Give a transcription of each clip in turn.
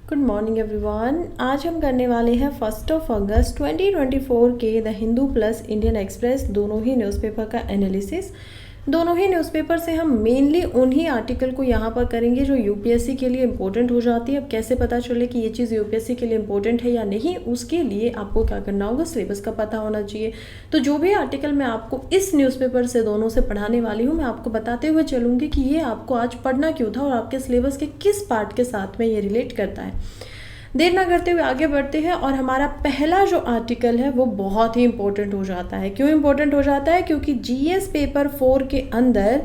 Good morning everyone. आज हम करने वाले हैं 1 अगस्त 2024 के the Hindu plus Indian express दोनों ही न्यूज़पेपर का एनालिसिस। दोनों ही न्यूज़पेपर से हम मेनली उन्हीं आर्टिकल को यहाँ पर करेंगे जो यूपीएससी के लिए इंपॉर्टेंट हो जाती है। अब कैसे पता चले कि ये चीज़ यूपीएससी के लिए इंपॉर्टेंट है या नहीं, उसके लिए आपको क्या करना होगा, सिलेबस का पता होना चाहिए। तो जो भी आर्टिकल मैं आपको इस न्यूज़पेपर से दोनों से पढ़ाने वाली हूँ, मैं आपको बताते हुए चलूँगी कि ये आपको आज पढ़ना क्यों था और आपके सिलेबस के किस पार्ट के साथ में ये रिलेट करता है। देर ना करते हुए आगे बढ़ते हैं और हमारा पहला जो आर्टिकल है वो बहुत ही इंपॉर्टेंट हो जाता है। क्यों इंपॉर्टेंट हो जाता है? क्योंकि जीएस पेपर 4 के अंदर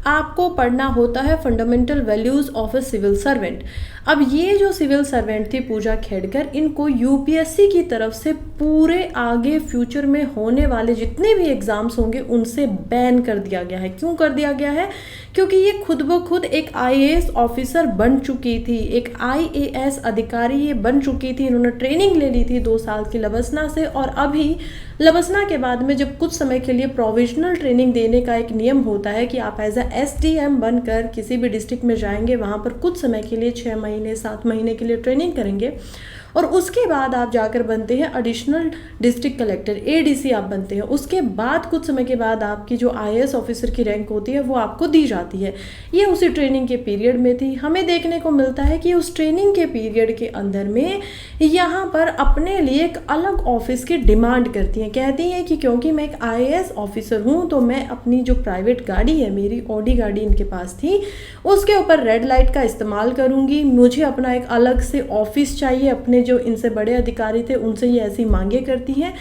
आपको पढ़ना होता है fundamental values of a civil servant. अब ये जो सिविल सर्वेंट थी पूजा खेड़कर, इनको यूपीएससी की तरफ से पूरे आगे फ्यूचर में होने वाले जितने भी एग्ज़ाम्स होंगे उनसे बैन कर दिया गया है। क्यों कर दिया गया है? क्योंकि ये खुद ब खुद एक आईएएस ऑफिसर बन चुकी थी, एक आईएएस अधिकारी ये बन चुकी थी। इन्होंने ट्रेनिंग ले ली थी 2 साल की लबसना से, और अभी लबसना के बाद में जब कुछ समय के लिए प्रोविजनल ट्रेनिंग देने का एक नियम होता है कि आप एज अ एसडीएम बनकर किसी भी डिस्ट्रिक्ट में जाएंगे, वहाँ पर कुछ समय के लिए 6 महीने 7 महीने के लिए ट्रेनिंग करेंगे और उसके बाद आप जाकर बनते हैं एडिशनल डिस्ट्रिक्ट कलेक्टर, एडीसी आप बनते हैं। उसके बाद कुछ समय के बाद आपकी जो आईएएस ऑफिसर की रैंक होती है वो आपको दी जाती है। ये उसी ट्रेनिंग के पीरियड में थी। हमें देखने को मिलता है कि उस ट्रेनिंग के पीरियड के अंदर में यहाँ पर अपने लिए एक अलग ऑफिस की डिमांड करती हैं। कहती हैं कि क्योंकि मैं एक आईएएस ऑफिसर हूँ तो मैं अपनी जो प्राइवेट गाड़ी है, मेरी ऑडी गाड़ी इनके पास थी, उसके ऊपर रेड लाइट का इस्तेमाल करूँगी। मुझे अपना एक अलग से ऑफिस चाहिए। अपने जो इनसे बड़े अधिकारी थे उनसे ये ऐसी मांगे करती हैं,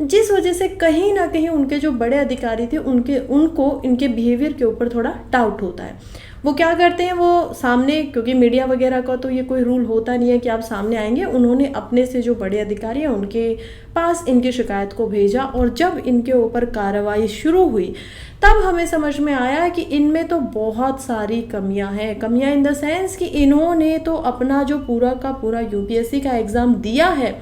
जिस वजह से कहीं ना कहीं उनके जो बड़े अधिकारी थे उनको इनके बिहेवियर के ऊपर थोड़ा डाउट होता है। वो क्या करते हैं, वो सामने, क्योंकि मीडिया वगैरह का तो ये कोई रूल होता नहीं है कि आप सामने आएंगे, उन्होंने अपने से जो बड़े अधिकारी हैं उनके पास इनकी शिकायत को भेजा और जब इनके ऊपर कार्रवाई शुरू हुई तब हमें समझ में आया कि इनमें तो बहुत सारी कमियां हैं। कमियां इन द सेंस कि इन्होंने तो अपना जो पूरा का पूरा यूपीएससी का एग्ज़ाम दिया है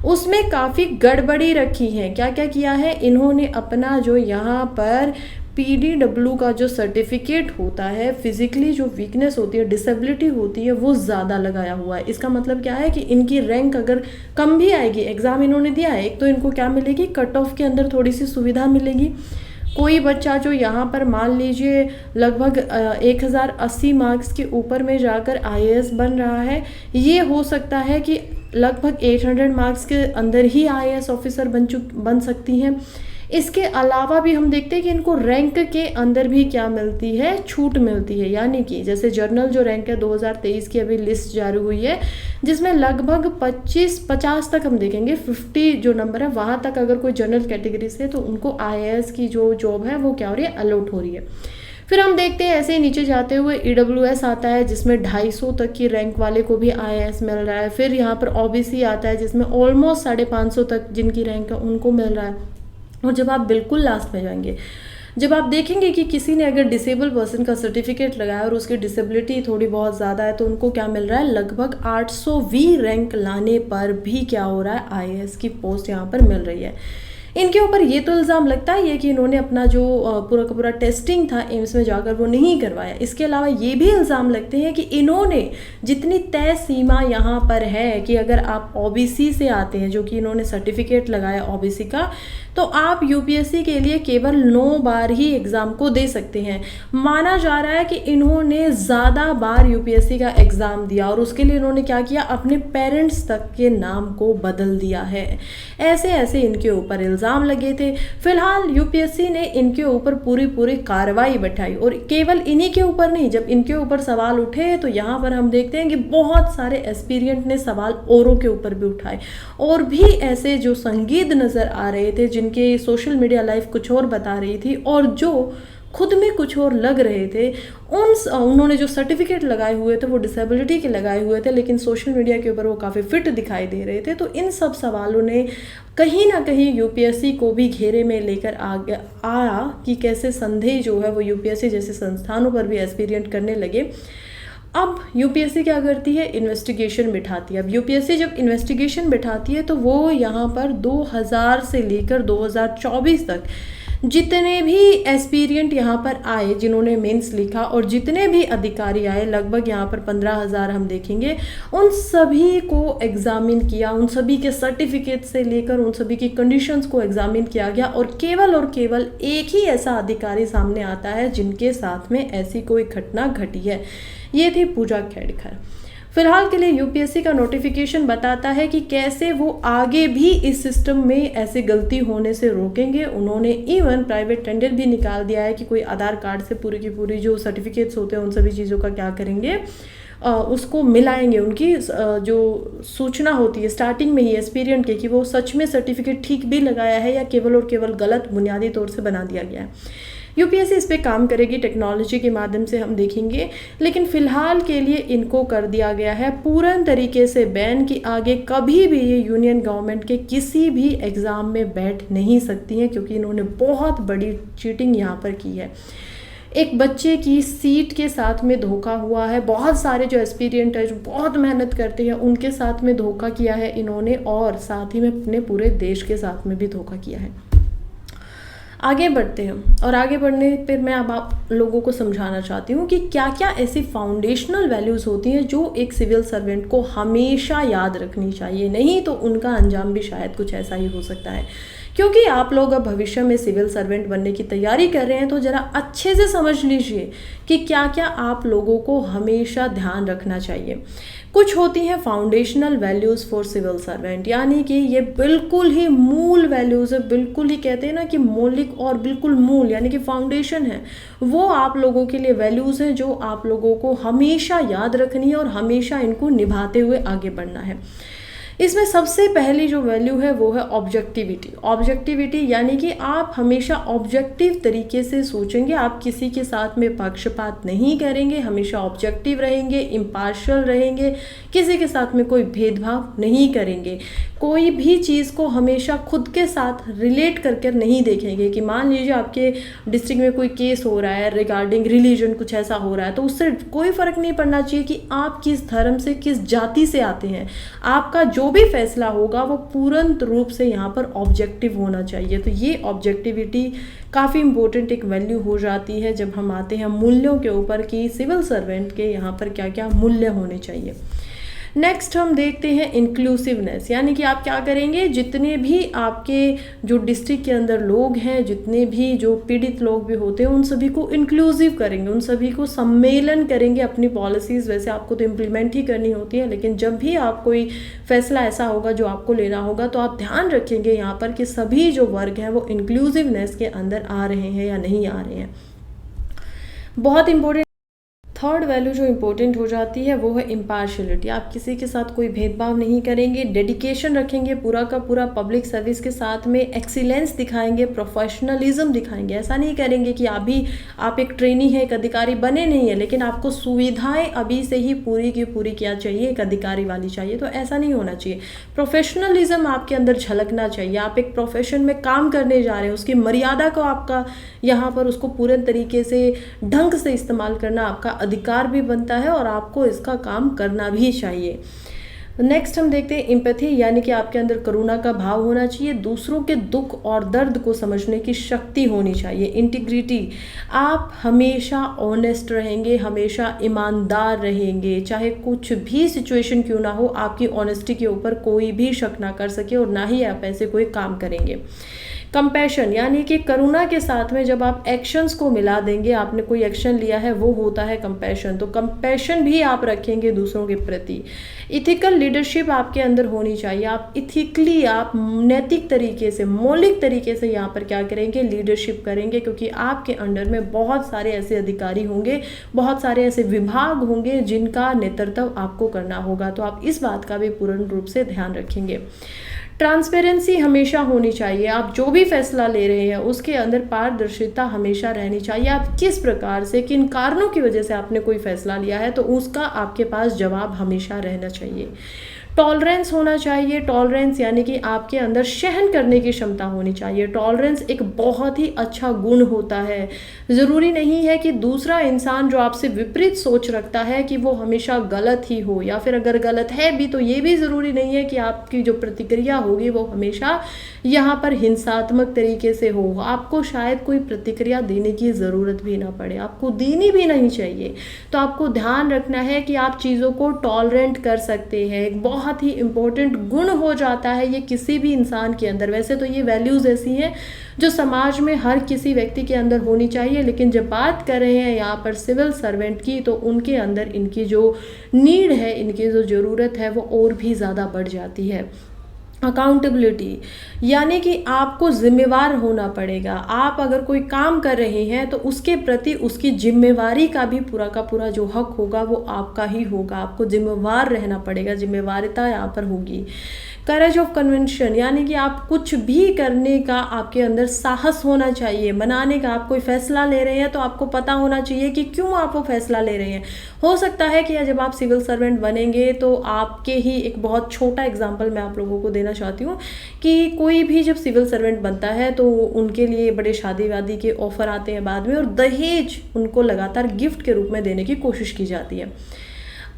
उसमें काफ़ी गड़बड़ी रखी है। क्या क्या किया है इन्होंने? अपना जो यहाँ पर पीडीडब्ल्यू का जो सर्टिफिकेट होता है, फिजिकली जो वीकनेस होती है, डिसेबिलिटी होती है, वो ज़्यादा लगाया हुआ है। इसका मतलब क्या है कि इनकी रैंक अगर कम भी आएगी, एग्ज़ाम इन्होंने दिया है, एक तो इनको क्या मिलेगी, कट ऑफ के अंदर थोड़ी सी सुविधा मिलेगी। कोई बच्चा जो यहाँ पर मान लीजिए लगभग 1080 मार्क्स के ऊपर में जाकर आईएएस बन रहा है, ये हो सकता है कि लगभग 800 मार्क्स के अंदर ही आईएएस ऑफिसर बन सकती हैं। इसके अलावा भी हम देखते हैं कि इनको रैंक के अंदर भी क्या मिलती है, छूट मिलती है। यानी कि जैसे जर्नल जो रैंक है 2023 की अभी लिस्ट जारी हुई है, जिसमें लगभग 50 तक हम देखेंगे, 50 जो नंबर है वहाँ तक अगर कोई जनरल कैटेगरी से, तो उनको आईएएस की जो जॉब है वो क्या हो रही है, अलॉट हो रही है। फिर हम देखते हैं ऐसे ही नीचे जाते हुए ईडब्ल्यूएस आता है जिसमें 250 तक की रैंक वाले को भी आईएएस मिल रहा है। फिर यहाँ पर ओबीसी आता है जिसमें ऑलमोस्ट 550 तक जिनकी रैंक है उनको मिल रहा है। और जब आप बिल्कुल लास्ट में जाएंगे, जब आप देखेंगे कि किसी ने अगर डिसेबल पर्सन का सर्टिफिकेट लगाया और उसकी डिसेबिलिटी थोड़ी बहुत ज़्यादा है, तो उनको क्या मिल रहा है, लगभग 820 रैंक लाने पर भी क्या हो रहा है, आईएएस की पोस्ट यहाँ पर मिल रही है। इनके ऊपर ये तो इल्ज़ाम लगता ही है कि इन्होंने अपना जो पूरा का पूरा टेस्टिंग था एम्स में जाकर वो नहीं करवाया। इसके अलावा ये भी इल्ज़ाम लगते हैं कि इन्होंने जितनी तय सीमा यहाँ पर है कि अगर आप ओबीसी से आते हैं, जो कि इन्होंने सर्टिफिकेट लगाया ओबीसी का, तो आप यूपीएससी के लिए केवल 9 बार ही एग्ज़ाम को दे सकते हैं। माना जा रहा है कि इन्होंने ज़्यादा बार यूपीएससी का एग्ज़ाम दिया और उसके लिए इन्होंने क्या किया, अपने पेरेंट्स तक के नाम को बदल दिया है। ऐसे ऐसे इनके ऊपर इल्ज़ाम लगे थे। फिलहाल यूपीएससी ने इनके ऊपर पूरी कार्रवाई बैठाई और केवल इन्हीं के ऊपर नहीं, जब इनके ऊपर सवाल उठे तो यहाँ पर हम देखते हैं कि बहुत सारे एस्पिरेंट ने सवाल औरों के ऊपर भी उठाए और भी ऐसे जो संगीत नज़र आ रहे थे, जिनके सोशल मीडिया लाइफ कुछ और बता रही थी और जो खुद में कुछ और लग रहे थे, उन्होंने जो सर्टिफिकेट लगाए हुए थे वो डिसेबिलिटी के लगाए हुए थे, लेकिन सोशल मीडिया के ऊपर वो काफ़ी फिट दिखाई दे रहे थे। तो इन सब सवालों ने कहीं ना कहीं यूपीएससी को भी घेरे में लेकर आया कि कैसे संदेह जो है वो यूपीएससी जैसे संस्थानों पर भी एस्पिरेंट करने लगे। अब यूपीएससी क्या करती है, इन्वेस्टिगेशन बिठाती है। अब यूपीएससी जब इन्वेस्टिगेशन बिठाती है तो वो यहाँ पर 2000 से लेकर 2024 तक जितने भी एस्पिरेंट यहाँ पर आए जिन्होंने मेंस लिखा और जितने भी अधिकारी आए, लगभग यहाँ पर 15,000 हम देखेंगे, उन सभी को एग्जामिन किया, उन सभी के सर्टिफिकेट से लेकर उन सभी की कंडीशंस को एग्जामिन किया गया और केवल एक ही ऐसा अधिकारी सामने आता है जिनके साथ में ऐसी कोई घटना घटी है। ये थी पूजा खेड़कर। फिलहाल के लिए यूपीएससी का नोटिफिकेशन बताता है कि कैसे वो आगे भी इस सिस्टम में ऐसे गलती होने से रोकेंगे। उन्होंने इवन प्राइवेट टेंडर भी निकाल दिया है कि कोई आधार कार्ड से पूरी की पूरी जो सर्टिफिकेट्स होते हैं उन सभी चीज़ों का क्या करेंगे, उसको मिलाएंगे। उनकी जो सूचना होती है स्टार्टिंग में ही एस्पिरेंट के कि वो सच में सर्टिफिकेट ठीक भी लगाया है या केवल और केवल गलत बुनियादी तौर से बना दिया गया है। यूपीएससी इस पे काम करेगी, टेक्नोलॉजी के माध्यम से हम देखेंगे, लेकिन फिलहाल के लिए इनको कर दिया गया है पूर्ण तरीके से बैन कि आगे कभी भी ये यूनियन गवर्नमेंट के किसी भी एग्ज़ाम में बैठ नहीं सकती हैं, क्योंकि इन्होंने बहुत बड़ी चीटिंग यहाँ पर की है। एक बच्चे की सीट के साथ में धोखा हुआ है, बहुत सारे जो एस्पिरेंट है जो बहुत मेहनत करते हैं उनके साथ में धोखा किया है इन्होंने, और साथ ही में अपने पूरे देश के साथ में भी धोखा किया है। आगे बढ़ते हैं और आगे बढ़ने पर मैं अब आप लोगों को समझाना चाहती हूँ कि क्या क्या ऐसी फाउंडेशनल वैल्यूज़ होती हैं जो एक सिविल सर्वेंट को हमेशा याद रखनी चाहिए, नहीं तो उनका अंजाम भी शायद कुछ ऐसा ही हो सकता है। क्योंकि आप लोग अब भविष्य में सिविल सर्वेंट बनने की तैयारी कर रहे हैं तो ज़रा अच्छे से समझ लीजिए कि क्या क्या आप लोगों को हमेशा ध्यान रखना चाहिए। कुछ होती हैं foundational values for civil servant, यानी कि ये बिल्कुल ही मूल वैल्यूज़ है, बिल्कुल ही कहते हैं ना कि मौलिक और बिल्कुल मूल यानी कि फाउंडेशन है, वो आप लोगों के लिए वैल्यूज़ हैं जो आप लोगों को हमेशा याद रखनी है और हमेशा इनको निभाते हुए आगे बढ़ना है। इसमें सबसे पहली जो वैल्यू है वो है ऑब्जेक्टिविटी। ऑब्जेक्टिविटी यानी कि आप हमेशा ऑब्जेक्टिव तरीके से सोचेंगे, आप किसी के साथ में पक्षपात नहीं करेंगे, हमेशा ऑब्जेक्टिव रहेंगे, इम्पार्शियल रहेंगे, किसी के साथ में कोई भेदभाव नहीं करेंगे, कोई भी चीज़ को हमेशा खुद के साथ रिलेट करके नहीं देखेंगे कि मान लीजिए आपके डिस्ट्रिक्ट में कोई केस हो रहा है रिगार्डिंग रिलीजन, कुछ ऐसा हो रहा है तो उससे कोई फ़र्क नहीं पड़ना चाहिए कि आप किस धर्म से किस जाति से आते हैं। आपका जो भी फैसला होगा वो पूर्ण रूप से यहाँ पर ऑब्जेक्टिव होना चाहिए। तो ये ऑब्जेक्टिविटी काफ़ी इंपॉर्टेंट एक वैल्यू हो जाती है जब हम आते हैं मूल्यों के ऊपर कि सिविल सर्वेंट के यहाँ पर क्या क्या मूल्य होने चाहिए। नेक्स्ट हम देखते हैं इंक्लूसिवनेस, यानी कि आप क्या करेंगे, जितने भी आपके जो डिस्ट्रिक्ट के अंदर लोग हैं, जितने भी जो पीड़ित लोग भी होते हैं उन सभी को इंक्लूसिव करेंगे, उन सभी को सम्मेलन करेंगे। अपनी पॉलिसीज़ वैसे आपको तो इम्प्लीमेंट ही करनी होती है, लेकिन जब भी आप कोई फैसला ऐसा होगा जो आपको लेना होगा तो आप ध्यान रखेंगे यहाँ पर कि सभी जो वर्ग हैं वो इंक्लूसिवनेस के अंदर आ रहे हैं या नहीं आ रहे हैं। बहुत इंपॉर्टेंट थर्ड वैल्यू जो इम्पोर्टेंट हो जाती है वो है इम्पार्शियलिटी। आप किसी के साथ कोई भेदभाव नहीं करेंगे, डेडिकेशन रखेंगे पूरा का पूरा पब्लिक सर्विस के साथ में, एक्सीलेंस दिखाएंगे, प्रोफेशनलिज्म दिखाएंगे। ऐसा नहीं करेंगे कि अभी आप एक ट्रेनी है, एक अधिकारी बने नहीं है, लेकिन आपको सुविधाएं अभी से ही पूरी की पूरी क्या चाहिए, एक अधिकारी वाली चाहिए, तो ऐसा नहीं होना चाहिए। प्रोफेशनलिज्म आपके अंदर झलकना चाहिए। आप एक प्रोफेशन में काम करने जा रहे हैं, उसकी मर्यादा को आपका यहाँ पर उसको पूरे तरीके से ढंग से इस्तेमाल करना आपका अधिकार भी बनता है और आपको इसका काम करना भी चाहिए। नेक्स्ट हम देखते हैं एम्पैथी, यानी कि आपके अंदर करुणा का भाव होना चाहिए, दूसरों के दुख और दर्द को समझने की शक्ति होनी चाहिए। इंटीग्रिटी, आप हमेशा ऑनेस्ट रहेंगे, हमेशा ईमानदार रहेंगे, चाहे कुछ भी सिचुएशन क्यों ना हो, आपकी ऑनेस्टी के ऊपर कोई भी शक ना कर सके और ना ही आप ऐसे कोई काम करेंगे। कंपैशन, यानी कि करुणा के साथ में जब आप एक्शंस को मिला देंगे, आपने कोई एक्शन लिया है वो होता है कंपैशन, तो कंपैशन भी आप रखेंगे दूसरों के प्रति। इथिकल लीडरशिप आपके अंदर होनी चाहिए। आप इथिकली, आप नैतिक तरीके से, मौलिक तरीके से यहाँ पर क्या करेंगे, लीडरशिप करेंगे, क्योंकि आपके अंडर में बहुत सारे ऐसे अधिकारी होंगे, बहुत सारे ऐसे विभाग होंगे जिनका नेतृत्व आपको करना होगा, तो आप इस बात का भी पूर्ण रूप से ध्यान रखेंगे। ट्रांसपेरेंसी हमेशा होनी चाहिए। आप जो भी फैसला ले रहे हैं उसके अंदर पारदर्शिता हमेशा रहनी चाहिए। आप किस प्रकार से, किन कारणों की वजह से आपने कोई फैसला लिया है तो उसका आपके पास जवाब हमेशा रहना चाहिए। टॉलरेंस होना चाहिए। टॉलरेंस यानी कि आपके अंदर सहन करने की क्षमता होनी चाहिए। टॉलरेंस एक बहुत ही अच्छा गुण होता है। ज़रूरी नहीं है कि दूसरा इंसान जो आपसे विपरीत सोच रखता है कि वो हमेशा गलत ही हो, या फिर अगर गलत है भी तो ये भी ज़रूरी नहीं है कि आपकी जो प्रतिक्रिया होगी वो हमेशा यहाँ पर हिंसात्मक तरीके से हो। आपको शायद कोई प्रतिक्रिया देने की ज़रूरत भी ना पड़े, आपको देनी भी नहीं चाहिए। तो आपको ध्यान रखना है कि आप चीज़ों को टॉलरेंट कर सकते हैं। एक बहुत ही इम्पोर्टेंट गुण हो जाता है ये किसी भी इंसान के अंदर। वैसे तो ये वैल्यूज़ ऐसी हैं जो समाज में हर किसी व्यक्ति के अंदर होनी चाहिए, लेकिन जब बात कर रहे हैं यहाँ पर सिविल सर्वेंट की, तो उनके अंदर इनकी जो नीड है, इनकी जो ज़रूरत है वो और भी ज़्यादा बढ़ जाती है। अकाउंटेबिलिटी यानी कि आपको जिम्मेवार होना पड़ेगा। आप अगर कोई काम कर रहे हैं तो उसके प्रति उसकी जिम्मेवारी का भी पूरा का पूरा जो हक होगा वो आपका ही होगा। आपको जिम्मेवार रहना पड़ेगा, जिम्मेवारिता यहाँ पर होगी। करेज ऑफ कन्वेंशन यानी कि आप कुछ भी करने का आपके अंदर साहस होना चाहिए, मनाने का। आप कोई फैसला ले रहे हैं तो आपको पता होना चाहिए कि क्यों आप वो फैसला ले रहे हैं। हो सकता है कि जब आप सिविल सर्वेंट बनेंगे तो आपके ही एक बहुत छोटा एग्जांपल मैं आप लोगों को देना चाहती हूँ कि कोई भी जब सिविल सर्वेंट बनता है तो उनके लिए बड़े शादी वादी के ऑफर आते हैं बाद में, और दहेज उनको लगातार गिफ्ट के रूप में देने की कोशिश की जाती है।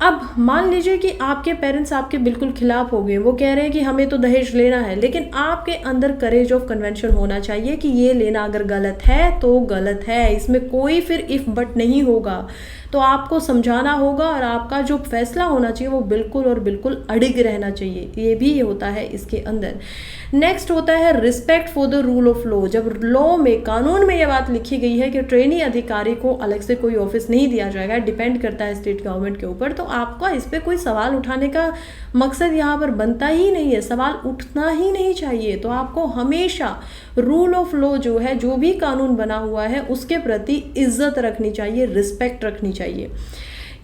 अब मान लीजिए कि आपके पेरेंट्स आपके बिल्कुल खिलाफ हो गए, वो कह रहे हैं कि हमें तो दहेज लेना है, लेकिन आपके अंदर करेज ऑफ कन्वेंशन होना चाहिए कि ये लेना अगर गलत है तो गलत है, इसमें कोई फिर इफ बट नहीं होगा। तो आपको समझाना होगा और आपका जो फैसला होना चाहिए वो बिल्कुल और बिल्कुल अडिग रहना चाहिए। ये भी होता है इसके अंदर। नेक्स्ट होता है respect for the rule of law. जब लॉ में, कानून में ये बात लिखी गई है कि ट्रेनी अधिकारी को अलग से कोई ऑफिस नहीं दिया जाएगा, डिपेंड करता है स्टेट गवर्नमेंट के ऊपर, तो आपका इस पर कोई सवाल उठाने का मकसद यहाँ पर बनता ही नहीं है, सवाल उठना ही नहीं चाहिए। तो आपको हमेशा रूल ऑफ लॉ जो है, जो भी कानून बना हुआ है उसके प्रति इज्जत रखनी चाहिए, रिस्पेक्ट रखनी चाहिए।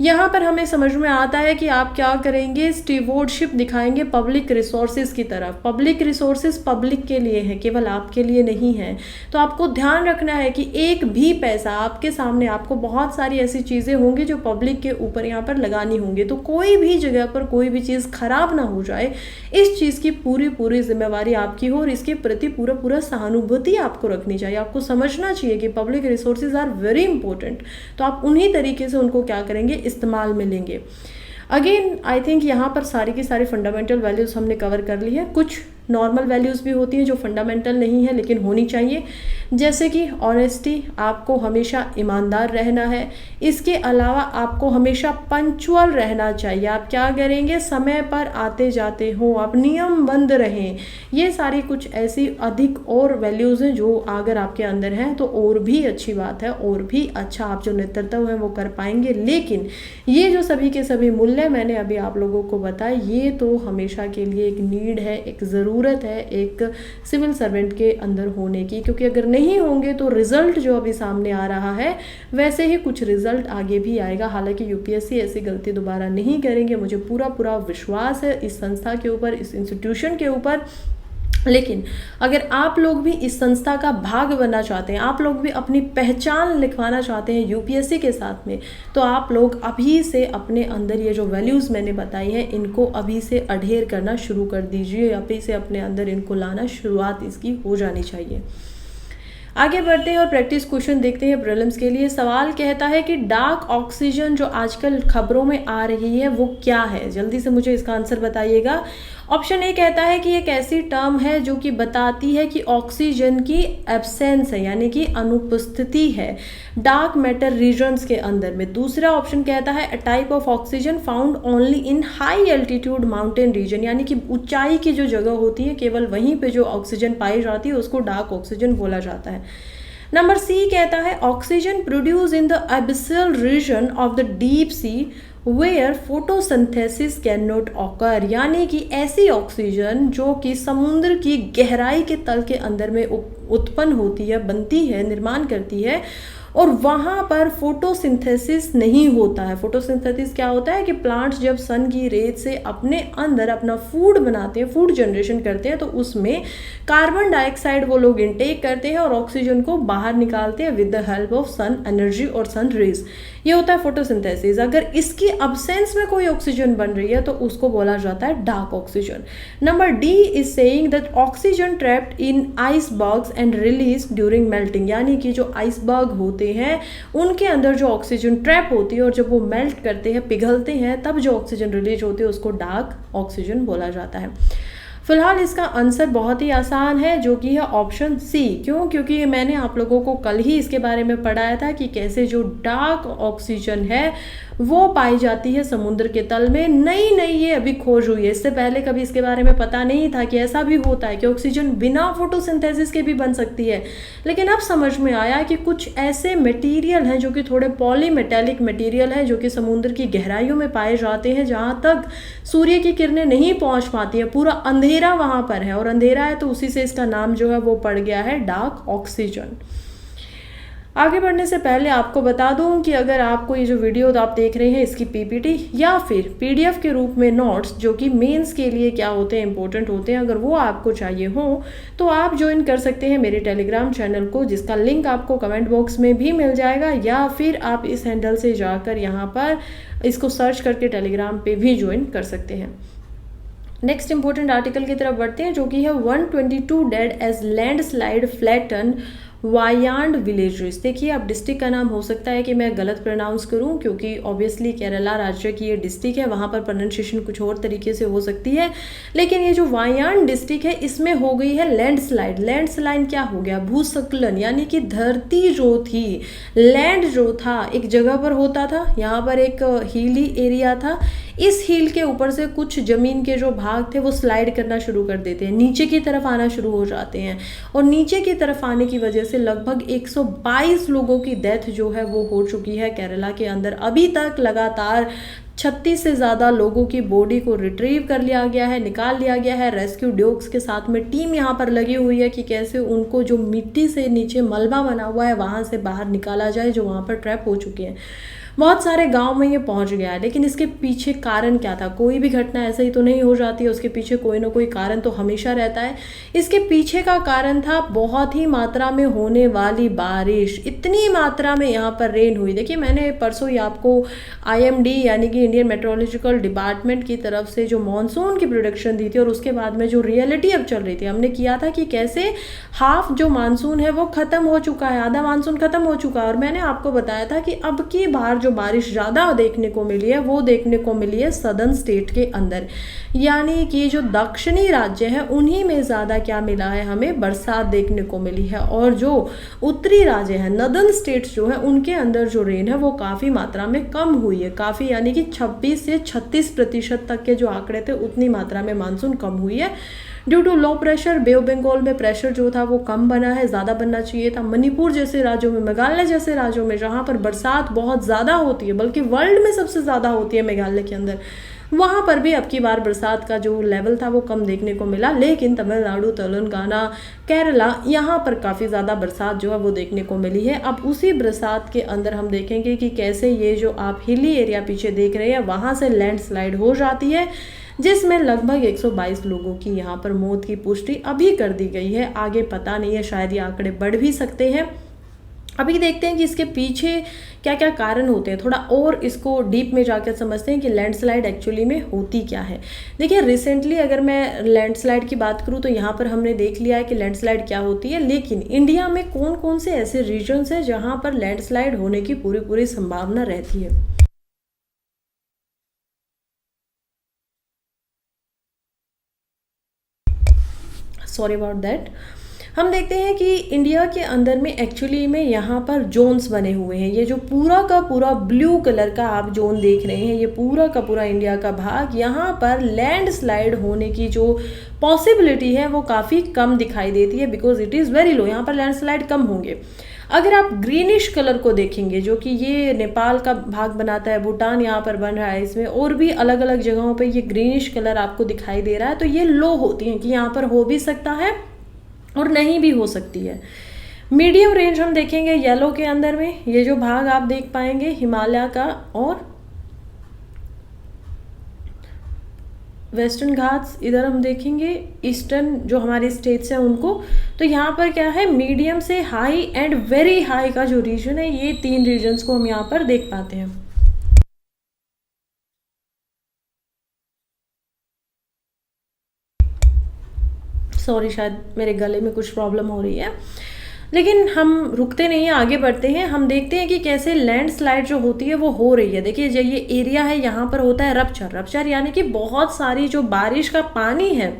यहाँ पर हमें समझ में आता है कि आप क्या करेंगे, स्टीवर्डशिप दिखाएंगे पब्लिक रिसोर्सेज की तरफ। पब्लिक रिसोर्सेज पब्लिक के लिए है, केवल आपके लिए नहीं है। तो आपको ध्यान रखना है कि एक भी पैसा आपके सामने, आपको बहुत सारी ऐसी चीज़ें होंगी जो पब्लिक के ऊपर यहाँ पर लगानी होंगी, तो कोई भी जगह पर कोई भी चीज़ खराब ना हो जाए, इस चीज़ की पूरी पूरी जिम्मेवारी आपकी हो और इसके प्रति पूरा पूरा सहानुभूति आपको रखनी चाहिए। आपको समझना चाहिए कि public resources are very important, तो आप उन्हीं तरीके से उनको क्या करेंगे, इस्तेमाल में लेंगे। अगेन आई थिंक यहाँ पर सारी की सारी फंडामेंटल वैल्यूज़ हमने कवर कर ली है। कुछ नॉर्मल वैल्यूज़ भी होती हैं जो फंडामेंटल नहीं है लेकिन होनी चाहिए, जैसे कि ऑनेस्टी, आपको हमेशा ईमानदार रहना है। इसके अलावा आपको हमेशा पंक्चुअल रहना चाहिए। आप क्या करेंगे, समय पर आते जाते हो, आप नियमबद्ध रहें। ये सारी कुछ ऐसी अधिक और वैल्यूज़ हैं जो अगर आपके अंदर हैं तो और भी अच्छी बात है, और भी अच्छा आप जो नेतृत्व है वो कर पाएंगे। लेकिन ये जो सभी के सभी मूल्य मैंने अभी आप लोगों को बताए, ये तो हमेशा के लिए एक नीड है, एक ज़रूरत है एक सिविल सर्वेंट के अंदर होने की, क्योंकि अगर नहीं होंगे तो रिजल्ट जो अभी सामने आ रहा है वैसे ही कुछ रिजल्ट आगे भी आएगा। हालांकि यूपीएससी ऐसी गलती दोबारा नहीं करेंगे, मुझे पूरा पूरा विश्वास है इस संस्था के ऊपर, इस इंस्टीट्यूशन के ऊपर। लेकिन अगर आप लोग भी इस संस्था का भाग बनना चाहते हैं, आप लोग भी अपनी पहचान लिखवाना चाहते हैं यूपीएससी के साथ में, तो आप लोग अभी से अपने अंदर ये जो वैल्यूज़ मैंने बताई हैं इनको अभी से अडेयर करना शुरू कर दीजिए। अभी से अपने अंदर इनको लाना शुरुआत इसकी हो जानी चाहिए। आगे बढ़ते हैं और प्रैक्टिस क्वेश्चन देखते हैं प्रीलिम्स के लिए। सवाल कहता है कि डार्क ऑक्सीजन जो आजकल खबरों में आ रही है वो क्या है, जल्दी से मुझे इसका आंसर बताइएगा। ऑप्शन ए कहता है कि एक ऐसी टर्म है जो कि बताती है कि ऑक्सीजन की एब्सेंस है, यानी कि अनुपस्थिति है डार्क मैटर रीजन्स के अंदर में। दूसरा ऑप्शन कहता है a type of oxygen found only in high altitude mountain region, यानी कि ऊंचाई की जो जगह होती है केवल वहीं पे जो ऑक्सीजन पाई जाती है उसको डार्क ऑक्सीजन बोला जाता है। नंबर सी कहता है oxygen produce in the abyssal region of the deep sea where photosynthesis can not occur, यानी कि ऐसी ऑक्सीजन जो कि समुद्र की गहराई के तल के अंदर में उत्पन्न होती है, बनती है, निर्माण करती है, और वहाँ पर फोटोसिंथेसिस नहीं होता है। फोटोसिंथेसिस क्या होता है कि प्लांट्स जब सन की रेत से अपने अंदर अपना फूड बनाते हैं, फूड जनरेशन करते हैं, तो उसमें कार्बन डाइऑक्साइड वो लोग इनटेक करते हैं और ऑक्सीजन को बाहर निकालते हैं with the help of sun energy और सन रेज। ये होता है फोटोसिंथेसिस। अगर इसकी अब्सेंस में कोई ऑक्सीजन बन रही है तो उसको बोला जाता है dark oxygen. Number D is saying that oxygen trapped in icebergs and release during melting, यानी कि जो आइसबर्ग होते हैं उनके अंदर जो ऑक्सीजन ट्रैप होती है और जब वो मेल्ट करते हैं, पिघलते हैं, तब जो ऑक्सीजन रिलीज होती है उसको डार्क ऑक्सीजन बोला जाता है। फिलहाल इसका आंसर बहुत ही आसान है, जो कि है ऑप्शन सी। क्यों? क्योंकि मैंने आप लोगों को कल ही इसके बारे में पढ़ाया था कि कैसे जो डार्क ऑक्सीजन है वो पाई जाती है समुद्र के तल में। नई नई ये अभी खोज हुई है, इससे पहले कभी इसके बारे में पता नहीं था कि ऐसा भी होता है कि ऑक्सीजन बिना फोटोसिंथेसिस के भी बन सकती है। लेकिन अब समझ में आया कि कुछ ऐसे मटेरियल हैं जो कि थोड़े पॉलीमेटेलिक मटेरियल है, जो कि समुद्र की गहराइयों में पाए जाते हैं, जहाँ तक सूर्य की किरणें नहीं पहुँच पाती हैं, पूरा अंधेरा वहाँ पर है, और अंधेरा है तो उसी से इसका नाम जो है वो पड़ गया है डार्क ऑक्सीजन। आगे बढ़ने से पहले आपको बता दूं कि अगर आपको ये जो वीडियो आप देख रहे हैं इसकी पीपीटी या फिर पीडीएफ के रूप में नोट्स, जो कि मेंस के लिए क्या होते हैं, इंपॉर्टेंट होते हैं, अगर वो आपको चाहिए हो तो आप ज्वाइन कर सकते हैं मेरे टेलीग्राम चैनल को, जिसका लिंक आपको कमेंट बॉक्स में भी मिल जाएगा, या फिर आप इस हैंडल से जाकर यहाँ पर इसको सर्च करके टेलीग्राम पे भी ज्वाइन कर सकते हैं। नेक्स्ट इंपॉर्टेंट आर्टिकल की तरफ बढ़ते हैं, जो कि है 122 dead as landslide flatten Wayanad villages. देखिए, अब डिस्ट्रिक्ट का नाम हो सकता है कि मैं गलत प्रोनाउंस करूं, क्योंकि ऑब्वियसली केरला राज्य की ये डिस्ट्रिक्ट है, वहाँ पर प्रोनाउंसिएशन कुछ और तरीके से हो सकती है। लेकिन ये जो वायांड डिस्ट्रिक्ट है इसमें हो गई है लैंडस्लाइड। लैंडस्लाइड क्या हो गया? भूस्खलन, यानी कि धरती जो थी, लैंड जो था एक जगह पर होता था, यहाँ पर एक हिली एरिया था, इस हिल के ऊपर से कुछ जमीन के जो भाग थे वो स्लाइड करना शुरू कर देते हैं, नीचे की तरफ आना शुरू हो जाते हैं, और नीचे की तरफ आने की वजह से लगभग 122 लोगों की डेथ जो है वो हो चुकी है केरला के अंदर। अभी तक लगातार 36 से ज़्यादा लोगों की बॉडी को रिट्रीव कर लिया गया है, निकाल लिया गया है। रेस्क्यू डॉग्स के साथ में टीम यहाँ पर लगी हुई है कि कैसे उनको जो मिट्टी से नीचे मलबा बना हुआ है वहाँ से बाहर निकाला जाए, जो वहाँ पर ट्रैप हो चुके हैं। बहुत सारे गांव में ये पहुंच गया है, लेकिन इसके पीछे कारण क्या था? कोई भी घटना ऐसे ही तो नहीं हो जाती है, उसके पीछे कोई ना कोई कारण तो हमेशा रहता है। इसके पीछे का कारण था बहुत ही मात्रा में होने वाली बारिश। इतनी मात्रा में यहाँ पर रेन हुई। देखिए, मैंने परसों ही आपको IMD यानी कि इंडियन मेट्रोलॉजिकल डिपार्टमेंट की तरफ से जो मानसून की प्रोडिक्शन दी थी, और उसके बाद में जो रियलिटी अब चल रही थी, हमने किया था कि कैसे हाफ जो मानसून है वो खत्म हो चुका है, आधा मानसून खत्म हो चुका है, और मैंने आपको बताया था कि अब की बार जो बारिश ज़्यादा देखने को मिली है वो देखने को मिली है सदर्न स्टेट के अंदर, यानी कि जो दक्षिणी राज्य है उन्हीं में ज़्यादा क्या मिला है, हमें बरसात देखने को मिली है। और जो उत्तरी राज्य है, नदर्न स्टेट्स जो है, उनके अंदर जो रेन है वो काफ़ी मात्रा में कम हुई है, काफ़ी, यानी कि 26 से 36% तक के जो आंकड़े थे उतनी मात्रा में मानसून कम हुई है। Due to low pressure, Bay of Bengal में प्रेशर जो था वो कम बना है, ज़्यादा बनना चाहिए था। मणिपुर जैसे राज्यों में, मेघालय जैसे राज्यों में जहाँ पर बरसात बहुत ज़्यादा होती है, बल्कि वर्ल्ड में सबसे ज़्यादा होती है मेघालय के अंदर, वहाँ पर भी अब की बार बरसात का जो लेवल था वो कम देखने को मिला। लेकिन तमिलनाडु, तेलंगाना, केरला, यहाँ पर काफ़ी ज़्यादा बरसात जो है वो देखने को मिली है। अब उसी बरसात के अंदर हम देखेंगे कि कैसे ये जो आप हिली एरिया पीछे देख रहे हैं वहाँ से लैंडस्लाइड हो जाती है, जिसमें लगभग 122 लोगों की यहाँ पर मौत की पुष्टि अभी कर दी गई है। आगे पता नहीं है, शायद ये आंकड़े बढ़ भी सकते हैं। अभी देखते हैं कि इसके पीछे क्या क्या कारण होते हैं, थोड़ा और इसको डीप में जाकर समझते हैं कि लैंडस्लाइड एक्चुअली में होती क्या है। देखिए, रिसेंटली अगर मैं लैंडस्लाइड की बात करूं तो यहाँ पर हमने देख लिया है कि लैंडस्लाइड क्या होती है, लेकिन इंडिया में कौन कौन से ऐसे रीजन्स हैं जहाँ पर लैंडस्लाइड होने की पूरी संभावना रहती है। Sorry about that. हम देखते हैं कि इंडिया के अंदर में एक्चुअली में यहाँ पर जोन्स बने हुए हैं। ये जो पूरा का पूरा ब्लू कलर का आप जोन देख रहे हैं, ये पूरा का पूरा इंडिया का भाग, यहाँ पर लैंडस्लाइड होने की जो पॉसिबिलिटी है वो काफ़ी कम दिखाई देती है, because it is very low. यहाँ पर लैंडस्लाइड कम होंगे। अगर आप ग्रीनिश कलर को देखेंगे, जो कि ये नेपाल का भाग बनाता है, भूटान यहाँ पर बन रहा है, इसमें और भी अलग अलग जगहों पे ये ग्रीनिश कलर आपको दिखाई दे रहा है, तो ये लो होती हैं कि यहाँ पर हो भी सकता है और नहीं भी हो सकती है। मीडियम रेंज हम देखेंगे येलो के अंदर में, ये जो भाग आप देख पाएंगे हिमालय का और वेस्टर्न घाट्स, इधर हम देखेंगे ईस्टर्न जो हमारे स्टेट्स हैं उनको। तो यहाँ पर क्या है, मीडियम से हाई एंड वेरी हाई का जो रीजन है, ये 3 रीजन्स को हम यहाँ पर देख पाते हैं। सॉरी, शायद मेरे गले में कुछ प्रॉब्लम हो रही है, लेकिन हम रुकते नहीं हैं, आगे बढ़ते हैं। हम देखते हैं कि कैसे लैंडस्लाइड जो होती है वो हो रही है। देखिए, जो ये एरिया है यहाँ पर होता है रप्चर यानी कि बहुत सारी जो बारिश का पानी है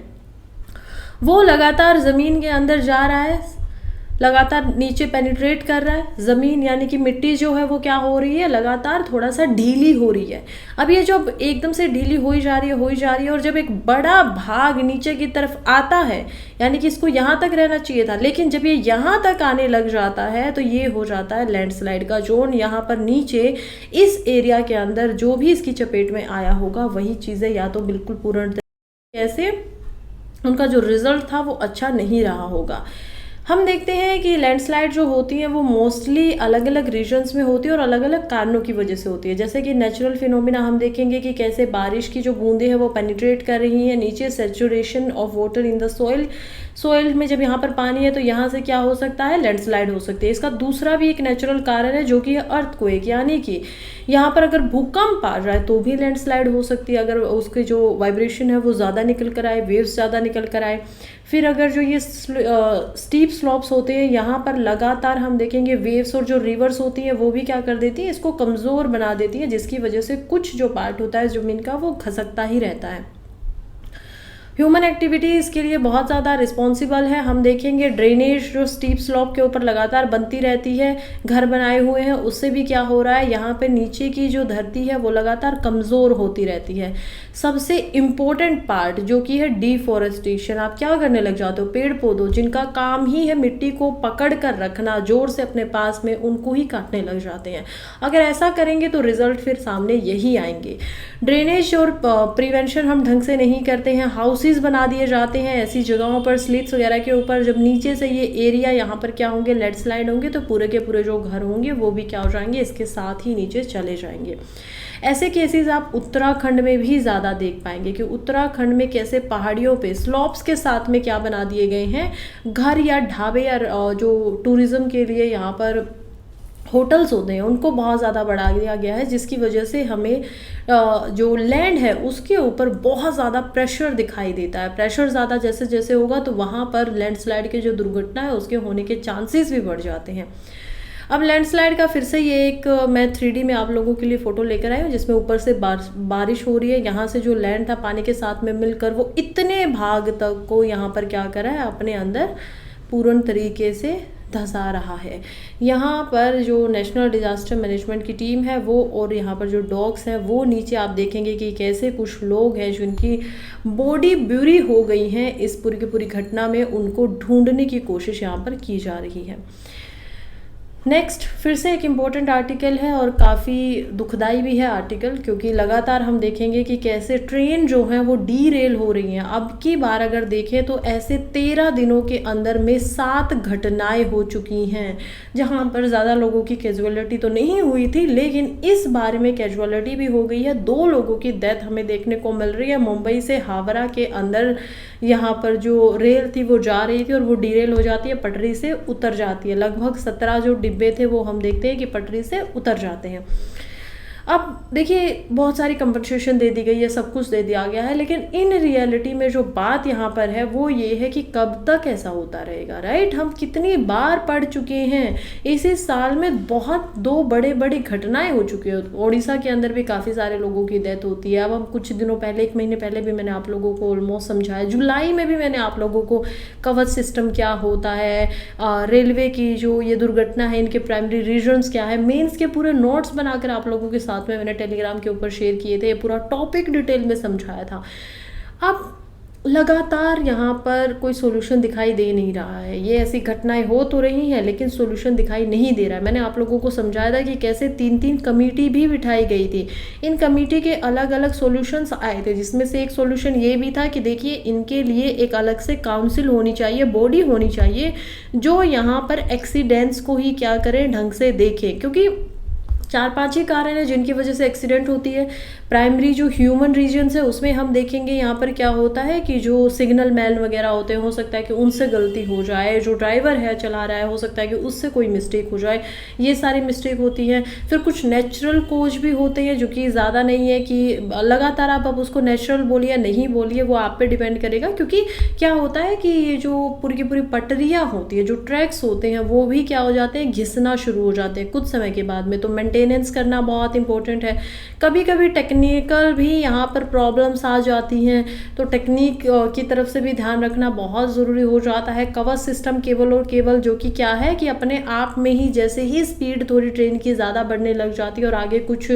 वो लगातार ज़मीन के अंदर जा रहा है, लगातार नीचे पेनिट्रेट कर रहा है। ज़मीन यानी कि मिट्टी जो है वो क्या हो रही है, लगातार थोड़ा सा ढीली हो रही है। अब ये जब एकदम से ढीली हो ही जा रही है और जब एक बड़ा भाग नीचे की तरफ आता है, यानी कि इसको यहाँ तक रहना चाहिए था, लेकिन जब ये यहाँ तक आने लग जाता है तो ये हो जाता है लैंडस्लाइड का जोन। यहाँ पर नीचे इस एरिया के अंदर जो भी इसकी चपेट में आया होगा वही चीज़ें या तो बिल्कुल पूर्ण कैसे उनका जो रिजल्ट था वो अच्छा नहीं रहा होगा। हम देखते हैं कि लैंडस्लाइड जो होती हैं वो मोस्टली अलग अलग रीजन्स में होती है और अलग अलग कारणों की वजह से होती है। जैसे कि नेचुरल फिनोमिना हम देखेंगे कि कैसे बारिश की जो बूंदें हैं वो पेनिट्रेट कर रही हैं नीचे, saturation of water in the soil में जब यहाँ पर पानी है तो यहाँ से क्या हो सकता है, लैंडस्लाइड हो सकती है। इसका दूसरा भी एक नेचुरल कारण है जो कि है अर्थक्वेक, यानी कि यहाँ पर अगर भूकंप आ जाए तो भी लैंडस्लाइड हो सकती है, अगर उसके जो वाइब्रेशन है वो ज़्यादा निकल कर आए, वेव्स ज़्यादा निकल कर आए। फिर अगर जो ये स्टीप स्लॉप्स होते हैं यहाँ पर लगातार हम देखेंगे वेव्स और जो रिवर्स होती हैं वो भी क्या कर देती है, इसको कमज़ोर बना देती है, जिसकी वजह से कुछ जो पार्ट होता है ज़मीन का वो खसकता ही रहता है। ह्यूमन एक्टिविटी इसके लिए बहुत ज़्यादा रिस्पॉन्सिबल है। हम देखेंगे ड्रेनेज जो स्टीप स्लॉप के ऊपर लगातार बनती रहती है, घर बनाए हुए हैं, उससे भी क्या हो रहा है, यहाँ पे नीचे की जो धरती है वो लगातार कमज़ोर होती रहती है। सबसे इम्पोर्टेंट पार्ट जो कि है डिफॉरेस्टेशन। आप क्या करने लग जाते हो, पेड़ पौधों जिनका काम ही है मिट्टी को पकड़ कर रखना जोर से अपने पास में, उनको ही काटने लग जाते हैं। अगर ऐसा करेंगे तो रिजल्ट फिर सामने यही आएंगे। ड्रेनेज और प्रिवेंशन हम ढंग से नहीं करते हैं, हाउसेज बना दिए जाते हैं ऐसी जगहों पर, स्लिट्स वगैरह के ऊपर। जब नीचे से ये एरिया यहाँ पर क्या होंगे, लैंडस्लाइड होंगे, तो पूरे के पूरे जो घर होंगे वो भी क्या हो जाएंगे, इसके साथ ही नीचे चले जाएंगे। ऐसे केसेस आप उत्तराखंड में भी ज़्यादा देख पाएंगे कि उत्तराखंड में कैसे पहाड़ियों पे स्लॉप्स के साथ में क्या बना दिए गए हैं, घर या ढाबे या जो टूरिज़्म के लिए यहाँ पर होटल्स होते हैं उनको बहुत ज़्यादा बढ़ा दिया गया है, जिसकी वजह से हमें जो लैंड है उसके ऊपर बहुत ज़्यादा प्रेशर दिखाई देता है। प्रेशर ज़्यादा जैसे जैसे होगा तो वहाँ पर लैंडस्लाइड की जो दुर्घटना है उसके होने के चांसेस भी बढ़ जाते हैं। अब लैंडस्लाइड का फिर से ये एक मैं 3D में आप लोगों के लिए फ़ोटो लेकर आई हूँ, जिसमें ऊपर से बारिश हो रही है। यहाँ से जो लैंड था पानी के साथ में मिलकर वो इतने भाग तक को यहाँ पर क्या करा है, अपने अंदर पूर्ण तरीके से धंसा रहा है। यहाँ पर जो नेशनल डिजास्टर मैनेजमेंट की टीम है वो, और यहाँ पर जो डॉग्स हैं वो नीचे आप देखेंगे कि कैसे कुछ लोग हैं जिनकी बॉडी बुरी हो गई हैं इस पूरी की पूरी घटना में, उनको ढूंढने की कोशिश यहाँ पर की जा रही है। नेक्स्ट फिर से एक इम्पॉर्टेंट आर्टिकल है और काफ़ी दुखदाई भी है आर्टिकल, क्योंकि लगातार हम देखेंगे कि कैसे ट्रेन जो हैं वो डीरेल हो रही हैं। अब की बार अगर देखें तो ऐसे 13 दिनों के अंदर में 7 घटनाएं हो चुकी हैं, जहां पर ज़्यादा लोगों की कैजुअलिटी तो नहीं हुई थी, लेकिन इस बार में कैजुअलिटी भी हो गई है। 2 लोगों की डेथ हमें देखने को मिल रही है। मुंबई से हावड़ा के अंदर यहाँ पर जो रेल थी वो जा रही थी और वो डीरेल हो जाती है, पटरी से उतर जाती है। लगभग 17 जो डिब्बे थे वो हम देखते हैं कि पटरी से उतर जाते हैं। अब देखिए बहुत सारी कंपनसेशन दे दी गई है, सब कुछ दे दिया गया है, लेकिन इन रियलिटी में जो बात यहाँ पर है वो ये है कि कब तक ऐसा होता रहेगा, राइट। हम कितनी बार पढ़ चुके हैं, इसी साल में बहुत 2 बड़े बड़ी घटनाएं हो चुकी है। ओडिशा के अंदर भी काफ़ी सारे लोगों की डेथ होती है। अब हम कुछ दिनों पहले, 1 महीने पहले भी मैंने आप लोगों को ऑलमोस्ट समझाया, जुलाई में भी मैंने आप लोगों को कवच सिस्टम क्या होता है, रेलवे की जो ये दुर्घटना है इनके प्राइमरी रीजन्स क्या है, मेंस के पूरे नोट्स बनाकर आप लोगों के साथ में मैंने टेलीग्राम के ऊपर शेयर किए थे, ये पूरा टॉपिक डिटेल में समझाया था। अब लगातार यहाँ पर कोई सोल्यूशन दिखाई दे नहीं रहा है। ये ऐसी घटनाएं हो तो रही हैं लेकिन सोल्यूशन दिखाई नहीं दे रहा है। मैंने आप लोगों को समझाया था कि कैसे 3-3 कमेटी भी बिठाई गई थी, इन कमेटी के अलग अलग सॉल्यूशंस आए थे, जिसमें से एक सॉल्यूशन ये भी था कि देखिए इनके लिए एक अलग से काउंसिल होनी चाहिए, बॉडी होनी चाहिए जो यहाँ पर एक्सीडेंट्स को ही क्या करें, ढंग से देखें, क्योंकि 4-5 ही कारण हैं जिनकी वजह से एक्सीडेंट होती है। प्राइमरी जो ह्यूमन रीजन्स है उसमें हम देखेंगे यहाँ पर क्या होता है कि जो सिग्नल मैन वगैरह होते हैं, हो सकता है कि उनसे गलती हो जाए, जो ड्राइवर है चला रहा है हो सकता है कि उससे कोई मिस्टेक हो जाए, ये सारी मिस्टेक होती है। फिर कुछ नेचुरल कोज भी होते हैं जो कि ज़्यादा नहीं है कि लगातार आप अब उसको नेचुरल बोलिए नहीं बोलिए, वो आप पे डिपेंड करेगा, क्योंकि क्या होता है कि ये जो पूरी की पूरी पटरियाँ होती है, जो ट्रैक्स होते हैं, वो भी क्या हो जाते हैं, घिसना शुरू हो जाते हैं कुछ समय के बाद में। तो मेंटेनेंस करना बहुत इंपॉर्टेंट है। कभी कभी टेक्निकल भी यहाँ पर प्रॉब्लम्स आ जाती हैं, तो टेक्निक की तरफ से भी ध्यान रखना बहुत ज़रूरी हो जाता है। कवच सिस्टम केवल और केवल जो कि क्या है कि अपने आप में ही जैसे ही स्पीड थोड़ी ट्रेन की ज़्यादा बढ़ने लग जाती है और आगे कुछ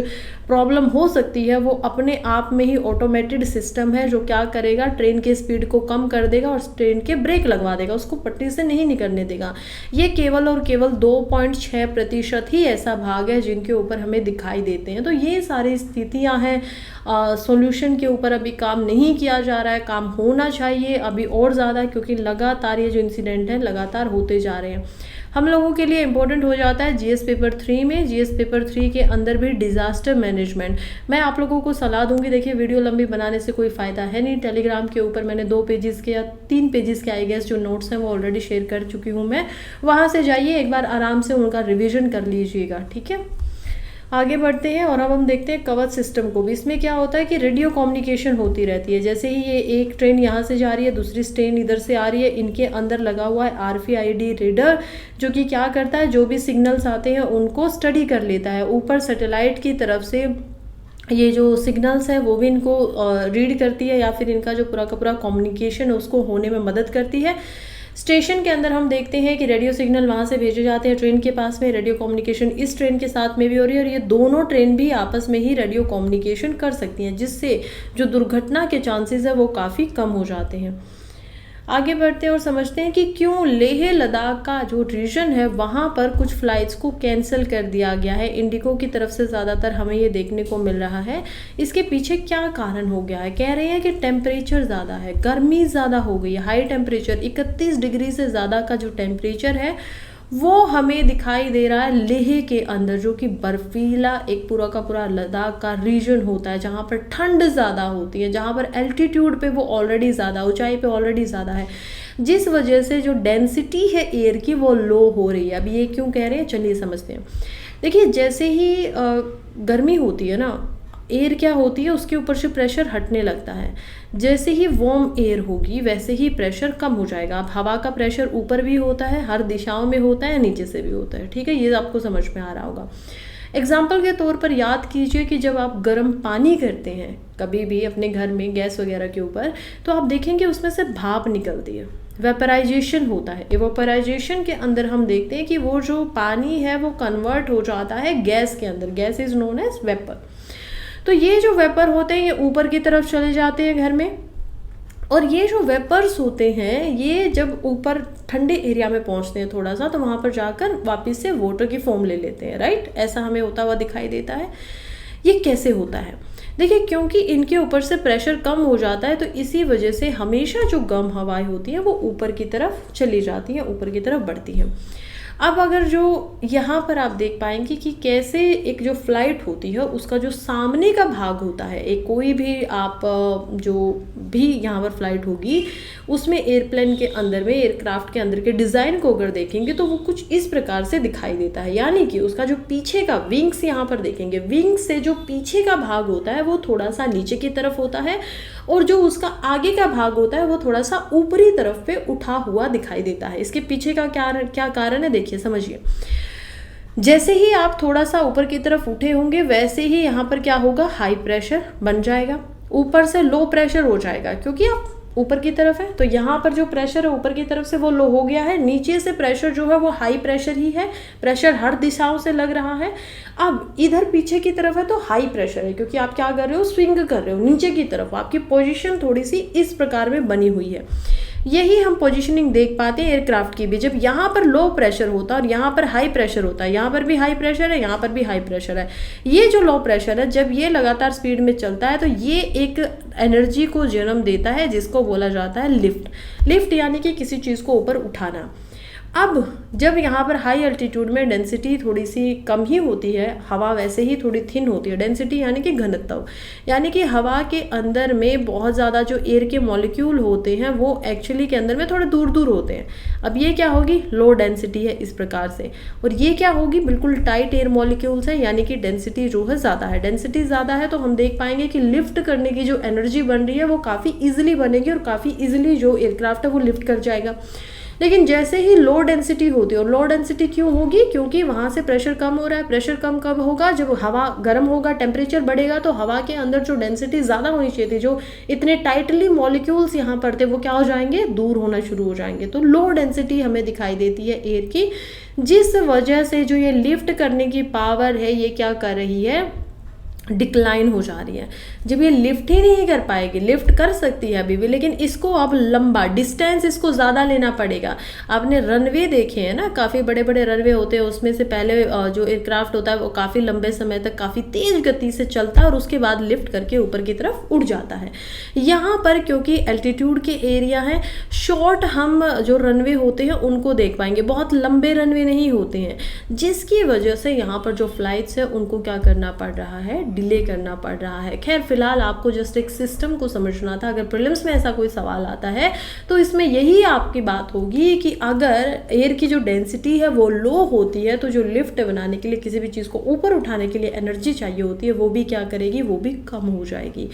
प्रॉब्लम हो सकती है, वो अपने आप में ही ऑटोमेटेड सिस्टम है जो क्या करेगा, ट्रेन के स्पीड को कम कर देगा और ट्रेन के ब्रेक लगवा देगा, उसको पटरी से नहीं निकलने देगा। ये केवल और केवल 2.6% ही ऐसा भाग है जिनके ऊपर हमें दिखाई देते हैं। तो ये सारी स्थितियां हैं। सॉल्यूशन के ऊपर अभी काम नहीं किया जा रहा है, काम होना चाहिए अभी और ज़्यादा, क्योंकि लगातार ये जो इंसिडेंट है लगातार होते जा रहे हैं। हम लोगों के लिए इम्पोर्टेंट हो जाता है जीएस पेपर 3 में। जीएस पेपर 3 के अंदर भी डिज़ास्टर मैनेजमेंट। मैं आप लोगों को सलाह दूंगी, देखिए वीडियो लंबी बनाने से कोई फ़ायदा है नहीं। टेलीग्राम के ऊपर मैंने 2 पेजेस के या 3 पेजेस के आई गेस जो नोट्स हैं वो ऑलरेडी शेयर कर चुकी हूँ मैं। वहाँ से जाइए, एक बार आराम से उनका रिविजन कर लीजिएगा, ठीक है। आगे बढ़ते हैं और अब हम देखते हैं कवच सिस्टम को भी। इसमें क्या होता है कि रेडियो कम्युनिकेशन होती रहती है। जैसे ही ये एक ट्रेन यहाँ से जा रही है, दूसरी ट्रेन इधर से आ रही है, इनके अंदर लगा हुआ है RFID रीडर, जो कि क्या करता है, जो भी सिग्नल्स आते हैं उनको स्टडी कर लेता है। ऊपर सैटेलाइट की तरफ से ये जो सिग्नल्स है वो भी इनको रीड करती है, या फिर इनका जो पूरा का पूरा कम्युनिकेशन है उसको होने में मदद करती है। स्टेशन के अंदर हम देखते हैं कि रेडियो सिग्नल वहाँ से भेजे जाते हैं ट्रेन के पास में। रेडियो कम्युनिकेशन इस ट्रेन के साथ में भी हो रही है और ये दोनों ट्रेन भी आपस में ही रेडियो कम्युनिकेशन कर सकती हैं, जिससे जो दुर्घटना के चांसेस है वो काफ़ी कम हो जाते हैं। आगे बढ़ते हैं और समझते हैं कि क्यों लेह लद्दाख का जो रीजन है वहाँ पर कुछ फ्लाइट्स को कैंसिल कर दिया गया है। इंडिगो की तरफ से ज़्यादातर हमें ये देखने को मिल रहा है। इसके पीछे क्या कारण हो गया है? कह रहे हैं कि टेम्परेचर ज़्यादा है, गर्मी ज़्यादा हो गई है, हाई टेम्परेचर 31 डिग्री से ज़्यादा का जो टेम्परेचर है वो हमें दिखाई दे रहा है लेह के अंदर, जो कि बर्फीला एक पूरा का पूरा लद्दाख का रीजन होता है, जहाँ पर ठंड ज़्यादा होती है, जहाँ पर एल्टीट्यूड पे वो ऑलरेडी ज़्यादा, ऊंचाई पे ऑलरेडी ज़्यादा है, जिस वजह से जो डेंसिटी है एयर की वो लो हो रही है। अब ये क्यों कह रहे हैं, चलिए समझते हैं। देखिए, जैसे ही गर्मी होती है ना, एयर क्या होती है, उसके ऊपर से प्रेशर हटने लगता है। जैसे ही वार्म एयर होगी वैसे ही प्रेशर कम हो जाएगा। अब हवा का प्रेशर ऊपर भी होता है, हर दिशाओं में होता है, नीचे से भी होता है, ठीक है, ये आपको समझ में आ रहा होगा। एग्जाम्पल के तौर पर याद कीजिए कि जब आप गर्म पानी करते हैं कभी भी अपने घर में गैस वगैरह के ऊपर, तो आप देखेंगे उसमें से भाप निकलती है, वेपराइजेशन होता है। एवोपराइजेशन के अंदर हम देखते हैं कि वो जो पानी है वो कन्वर्ट हो जाता है गैस के अंदर। Gas is known as vapour. तो ये जो वेपर होते हैं ये ऊपर की तरफ चले जाते हैं घर में, और ये जो वेपर्स होते हैं ये जब ऊपर ठंडे एरिया में पहुंचते हैं थोड़ा सा, तो वहाँ पर जाकर वापस से वाटर की फॉर्म ले लेते हैं, राइट। ऐसा हमें होता हुआ दिखाई देता है। ये कैसे होता है? देखिए, क्योंकि इनके ऊपर से प्रेशर कम हो जाता है, तो इसी वजह से हमेशा जो गर्म हवाएं होती हैं वो ऊपर की तरफ चली जाती हैं, ऊपर की तरफ बढ़ती हैं। अब अगर जो यहाँ पर आप देख पाएंगे कि कैसे एक जो फ्लाइट होती है उसका जो सामने का भाग होता है, एक कोई भी आप जो भी यहाँ पर फ्लाइट होगी उसमें एयरप्लेन के अंदर में, एयरक्राफ्ट के अंदर के डिज़ाइन को अगर देखेंगे तो वो कुछ इस प्रकार से दिखाई देता है। यानी कि उसका जो पीछे का विंग्स यहाँ पर देखेंगे, विंग्स से जो पीछे का भाग होता है वो थोड़ा सा नीचे की तरफ होता है, और जो उसका आगे का भाग होता है वो थोड़ा सा ऊपरी तरफ पे उठा हुआ दिखाई देता है। इसके पीछे का क्या कारण है, देखिए समझिए। जैसे ही आप थोड़ा सा ऊपर की तरफ उठे होंगे वैसे ही यहाँ पर क्या होगा, हाई प्रेशर बन जाएगा, ऊपर से लो प्रेशर हो जाएगा, क्योंकि आप ऊपर की तरफ है। तो यहाँ पर जो प्रेशर है ऊपर की तरफ से वो लो हो गया है, नीचे से प्रेशर जो है वो हाई प्रेशर ही है, प्रेशर हर दिशाओं से लग रहा है। अब इधर पीछे की तरफ है तो हाई प्रेशर है, क्योंकि आप क्या कर रहे हो, स्विंग कर रहे हो नीचे की तरफ, आपकी पोजीशन थोड़ी सी इस प्रकार में बनी हुई है। यही हम पोजीशनिंग देख पाते हैं एयरक्राफ्ट की भी। जब यहाँ पर लो प्रेशर होता है और यहाँ पर हाई प्रेशर होता है, यहाँ पर भी हाई प्रेशर है, यहाँ पर भी हाई प्रेशर है, ये जो लो प्रेशर है जब ये लगातार स्पीड में चलता है तो ये एक एनर्जी को जन्म देता है जिसको बोला जाता है लिफ्ट। लिफ्ट यानी कि किसी चीज़ को ऊपर उठाना। अब जब यहाँ पर हाई अल्टीट्यूड में डेंसिटी थोड़ी सी कम ही होती है, हवा वैसे ही थोड़ी थिन होती है, डेंसिटी यानी कि घनत्व, यानी कि हवा के अंदर में बहुत ज़्यादा जो एयर के मॉलिक्यूल होते हैं वो एक्चुअली के अंदर में थोड़े दूर दूर होते हैं। अब ये क्या होगी, लो डेंसिटी है इस प्रकार से, और ये क्या होगी, बिल्कुल टाइट एयर मॉलिक्यूल्स है, यानी कि डेंसिटी जो है ज़्यादा है। डेंसिटी ज़्यादा है तो हम देख पाएंगे कि लिफ्ट करने की जो एनर्जी बन रही है वो काफ़ी ईजिली बनेगी और काफ़ी ईजिली जो एयरक्राफ्ट है वो लिफ्ट कर जाएगा। लेकिन जैसे ही लो डेंसिटी होती है, और लो डेंसिटी क्यों होगी, क्योंकि वहाँ से प्रेशर कम हो रहा है। प्रेशर कम कब होगा, जब हवा गर्म होगा, टेम्परेचर बढ़ेगा, तो हवा के अंदर जो डेंसिटी ज़्यादा होनी चाहिए थी, जो इतने टाइटली मॉलिक्यूल्स यहाँ पर थे, वो क्या हो जाएंगे, दूर होना शुरू हो जाएंगे। तो लो डेंसिटी हमें दिखाई देती है एयर की, जिस वजह से जो ये लिफ्ट करने की पावर है ये क्या कर रही है, डिक्लाइन हो जा रही है। जब ये लिफ्ट ही नहीं कर पाएगी, लिफ्ट कर सकती है अभी भी, लेकिन इसको अब लंबा डिस्टेंस इसको ज़्यादा लेना पड़ेगा। आपने रनवे देखे हैं ना, काफ़ी बड़े बड़े रनवे होते हैं, उसमें से पहले जो एयरक्राफ्ट होता है वो काफ़ी लंबे समय तक काफ़ी तेज़ गति से चलता है और उसके बाद लिफ्ट करके ऊपर की तरफ उड़ जाता है। यहाँ पर क्योंकि एल्टीट्यूड के एरिया हैं, शॉर्ट हम जो रनवे होते हैं उनको देख पाएंगे, बहुत लंबे रनवे नहीं होते हैं, जिसकी वजह से यहाँ पर जो फ्लाइट्स है उनको क्या करना पड़ रहा है, डिले करना पड़ रहा है। खैर फिलहाल आपको जस्ट एक सिस्टम को समझना था। अगर प्रीलिम्स में ऐसा कोई सवाल आता है तो इसमें यही आपकी बात होगी कि अगर एयर की जो डेंसिटी है वो लो होती है तो जो लिफ्ट बनाने के लिए, किसी भी चीज़ को ऊपर उठाने के लिए एनर्जी चाहिए होती है, वो भी क्या करेगी, वो भी कम हो जाएगी।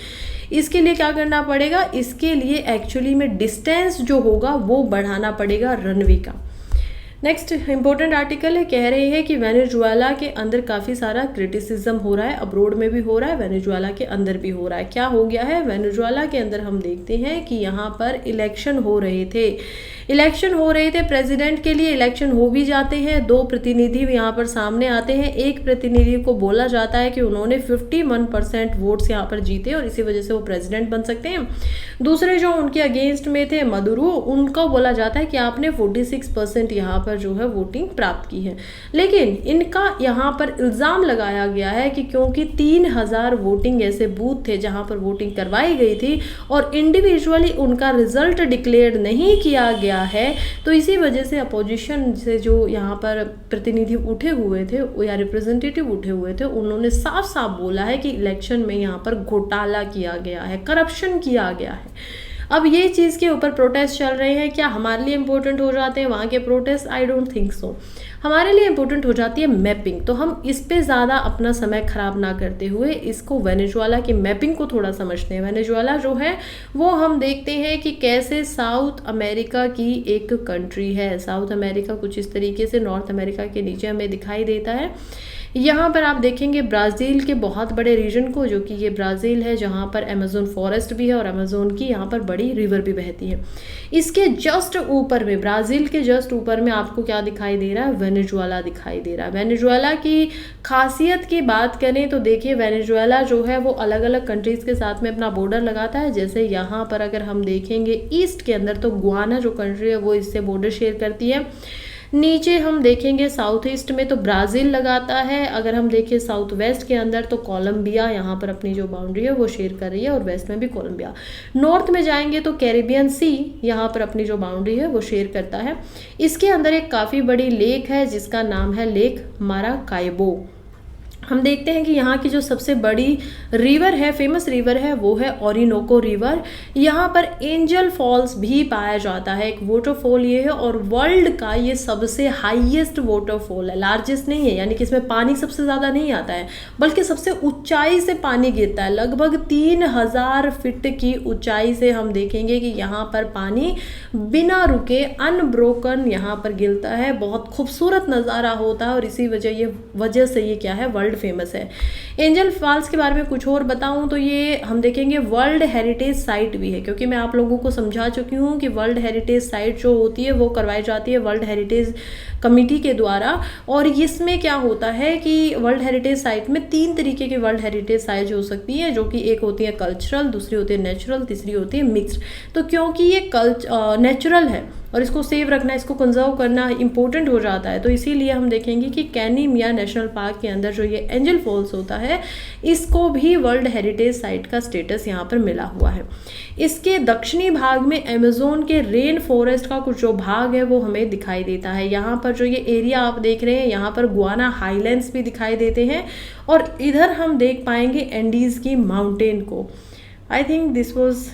इसके लिए क्या करना पड़ेगा, इसके लिए एक्चुअली में डिस्टेंस जो होगा वो बढ़ाना पड़ेगा रनवे का। नेक्स्ट इंपॉर्टेंट आर्टिकल है, कह रहे हैं कि वेनेजुएला के अंदर काफ़ी सारा क्रिटिसिज्म हो रहा है, अब्रोड में भी हो रहा है, वेनेजुएला के अंदर भी हो रहा है। क्या हो गया है, वेनेजुएला के अंदर हम देखते हैं कि यहाँ पर इलेक्शन हो रहे थे, प्रेसिडेंट के लिए इलेक्शन हो भी जाते हैं। दो प्रतिनिधि यहाँ पर सामने आते हैं, एक प्रतिनिधि को बोला जाता है कि उन्होंने 51% वोट्स यहाँ पर जीते और इसी वजह से वो प्रेसिडेंट बन सकते हैं। दूसरे जो उनके अगेंस्ट में थे, मदुरो, उनको बोला जाता है कि आपने 46% यहाँ पर जो है वोटिंग प्राप्त की है। लेकिन इनका यहाँ पर इल्ज़ाम लगाया गया है कि क्योंकि 3000 वोटिंग ऐसे बूथ थे जहाँ पर वोटिंग करवाई गई थी और इंडिविजुअली उनका रिजल्ट डिक्लेयर नहीं किया गया है, तो इसी वजह से अपोजिशन से जो यहाँ पर प्रतिनिधि उठे हुए थे या रिप्रेजेंटेटिव उठे हुए थे, उन्होंने साफ साफ बोला है कि इलेक्शन में यहाँ पर घोटाला किया गया है, करप्शन किया गया है। अब ये चीज़ के ऊपर प्रोटेस्ट चल रहे हैं। क्या हमारे लिए इम्पोर्टेंट हो जाते हैं वहाँ के protest? I don't think so. हमारे लिए इम्पोर्टेंट हो जाती है मैपिंग, तो हम इस पे ज़्यादा अपना समय खराब ना करते हुए इसको वेनेजुएला की मैपिंग को थोड़ा समझते हैं। वेनेजुएला जो है वो हम देखते हैं कि कैसे साउथ अमेरिका की एक कंट्री है। साउथ अमेरिका कुछ इस तरीके से नॉर्थ अमेरिका के नीचे हमें दिखाई देता है। यहाँ पर आप देखेंगे ब्राज़ील के बहुत बड़े रीजन को, जो कि ये ब्राज़ील है जहाँ पर अमेज़न फॉरेस्ट भी है और अमेज़न की यहाँ पर बड़ी रिवर भी बहती है। इसके जस्ट ऊपर में, ब्राज़ील के जस्ट ऊपर में आपको क्या दिखाई दे रहा है? वेनेजुएला दिखाई दे रहा है। वेनेजुएला की खासियत की बात करें तो देखिए, वेनेजुएला जो है वो अलग अलग कंट्रीज़ के साथ में अपना बॉर्डर लगाता है। जैसे यहाँ पर अगर हम देखेंगे ईस्ट के अंदर तो गुआना जो कंट्री है वो इससे बॉर्डर शेयर करती है। नीचे हम देखेंगे साउथ ईस्ट में तो ब्राज़ील लगाता है। अगर हम देखें साउथ वेस्ट के अंदर तो कोलंबिया यहाँ पर अपनी जो बाउंड्री है वो शेयर कर रही है और वेस्ट में भी कोलंबिया। नॉर्थ में जाएंगे तो कैरिबियन सी यहाँ पर अपनी जो बाउंड्री है वो शेयर करता है। इसके अंदर एक काफ़ी बड़ी लेक है जिसका नाम है लेक माराकाइबो। हम देखते हैं कि यहाँ की जो सबसे बड़ी रिवर है, फेमस रिवर है, वो है ओरिनोको रिवर। यहाँ पर एंजल फॉल्स भी पाया जाता है, एक वाटरफॉल ये है और वर्ल्ड का ये सबसे हाईएस्ट वाटरफॉल है। लार्जेस्ट नहीं है, यानी कि इसमें पानी सबसे ज़्यादा नहीं आता है, बल्कि सबसे ऊंचाई से पानी गिरता है। लगभग 3000 फीट की ऊंचाई से हम देखेंगे कि यहाँ पर पानी बिना रुके अनब्रोकन यहाँ पर गिरता है। बहुत खूबसूरत नज़ारा होता है और इसी वजह से ये क्या है, वर्ल्ड फेमस है। एंजल फॉल्स के बारे में कुछ और बताऊं तो ये हम देखेंगे वर्ल्ड हेरिटेज साइट भी है, क्योंकि मैं आप लोगों को समझा चुकी हूँ कि वर्ल्ड हेरिटेज साइट जो होती है वो करवाई जाती है वर्ल्ड हेरिटेज कमिटी के द्वारा। और इसमें क्या होता है कि वर्ल्ड हेरिटेज साइट में 3 तरीके की वर्ल्ड हेरिटेज साइट हो सकती है, जो कि एक होती है कल्चरल, दूसरी होती है नेचुरल, तीसरी होती है मिक्स्ड। तो क्योंकि ये नेचुरल है और इसको सेव रखना, इसको कंजर्व करना इम्पोर्टेंट हो जाता है। तो इसीलिए हम देखेंगे कि कैनीमिया नेशनल पार्क के अंदर जो ये एंजल फॉल्स होता है, इसको भी वर्ल्ड हेरिटेज साइट का स्टेटस यहाँ पर मिला हुआ है। इसके दक्षिणी भाग में अमेज़न के रेन फॉरेस्ट का कुछ जो भाग है वो हमें दिखाई देता है। यहाँ पर जो ये एरिया आप देख रहे हैं, यहाँ पर गुआना हाईलैंड्स भी दिखाई देते हैं, और इधर हम देख पाएंगे एंडीज़ की माउंटेन को। आई थिंक दिस वॉज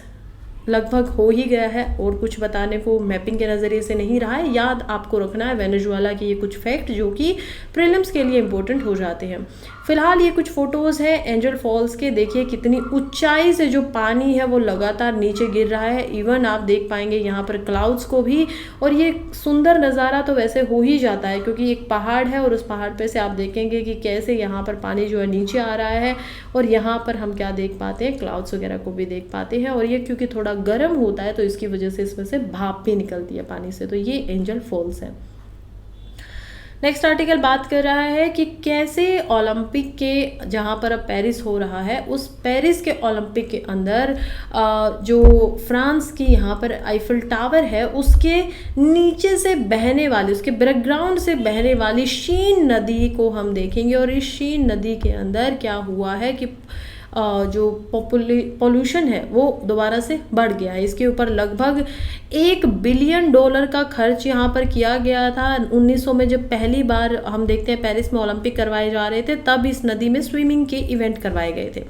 लगभग हो ही गया है, और कुछ बताने को मैपिंग के नज़रिए से नहीं रहा है। याद आपको रखना है वेनेजुएला की ये कुछ फैक्ट जो कि प्रीलिम्स के लिए इंपॉर्टेंट हो जाते हैं। फिलहाल ये कुछ फोटोज़ हैं एंजल फॉल्स के। देखिए कितनी ऊंचाई से जो पानी है वो लगातार नीचे गिर रहा है। इवन आप देख पाएंगे यहाँ पर क्लाउड्स को भी, और ये सुंदर नज़ारा तो वैसे हो ही जाता है क्योंकि एक पहाड़ है और उस पहाड़ पे से आप देखेंगे कि कैसे यहाँ पर पानी जो है नीचे आ रहा है, और यहाँ पर हम क्या देख पाते हैं, क्लाउड्स वगैरह को भी देख पाते हैं। और ये क्योंकि थोड़ा गर्म होता है तो इसकी वजह से इसमें से भाप भी निकलती है पानी से। तो ये एंजल फॉल्स है। नेक्स्ट आर्टिकल बात कर रहा है कि कैसे ओलंपिक के, जहाँ पर अब पेरिस हो रहा है, उस पेरिस के ओलंपिक के अंदर जो फ्रांस की यहाँ पर आईफिल टावर है उसके नीचे से बहने वाली, उसके बैकग्राउंड से बहने वाली शीन नदी को हम देखेंगे। और इस शीन नदी के अंदर क्या हुआ है कि जो पॉल्यूशन है वो दोबारा से बढ़ गया है। इसके ऊपर लगभग $1 बिलियन का खर्च यहाँ पर किया गया था। 1900 में जब पहली बार हम देखते हैं पेरिस में ओलंपिक करवाए जा रहे थे, तब इस नदी में स्विमिंग के इवेंट करवाए गए थे।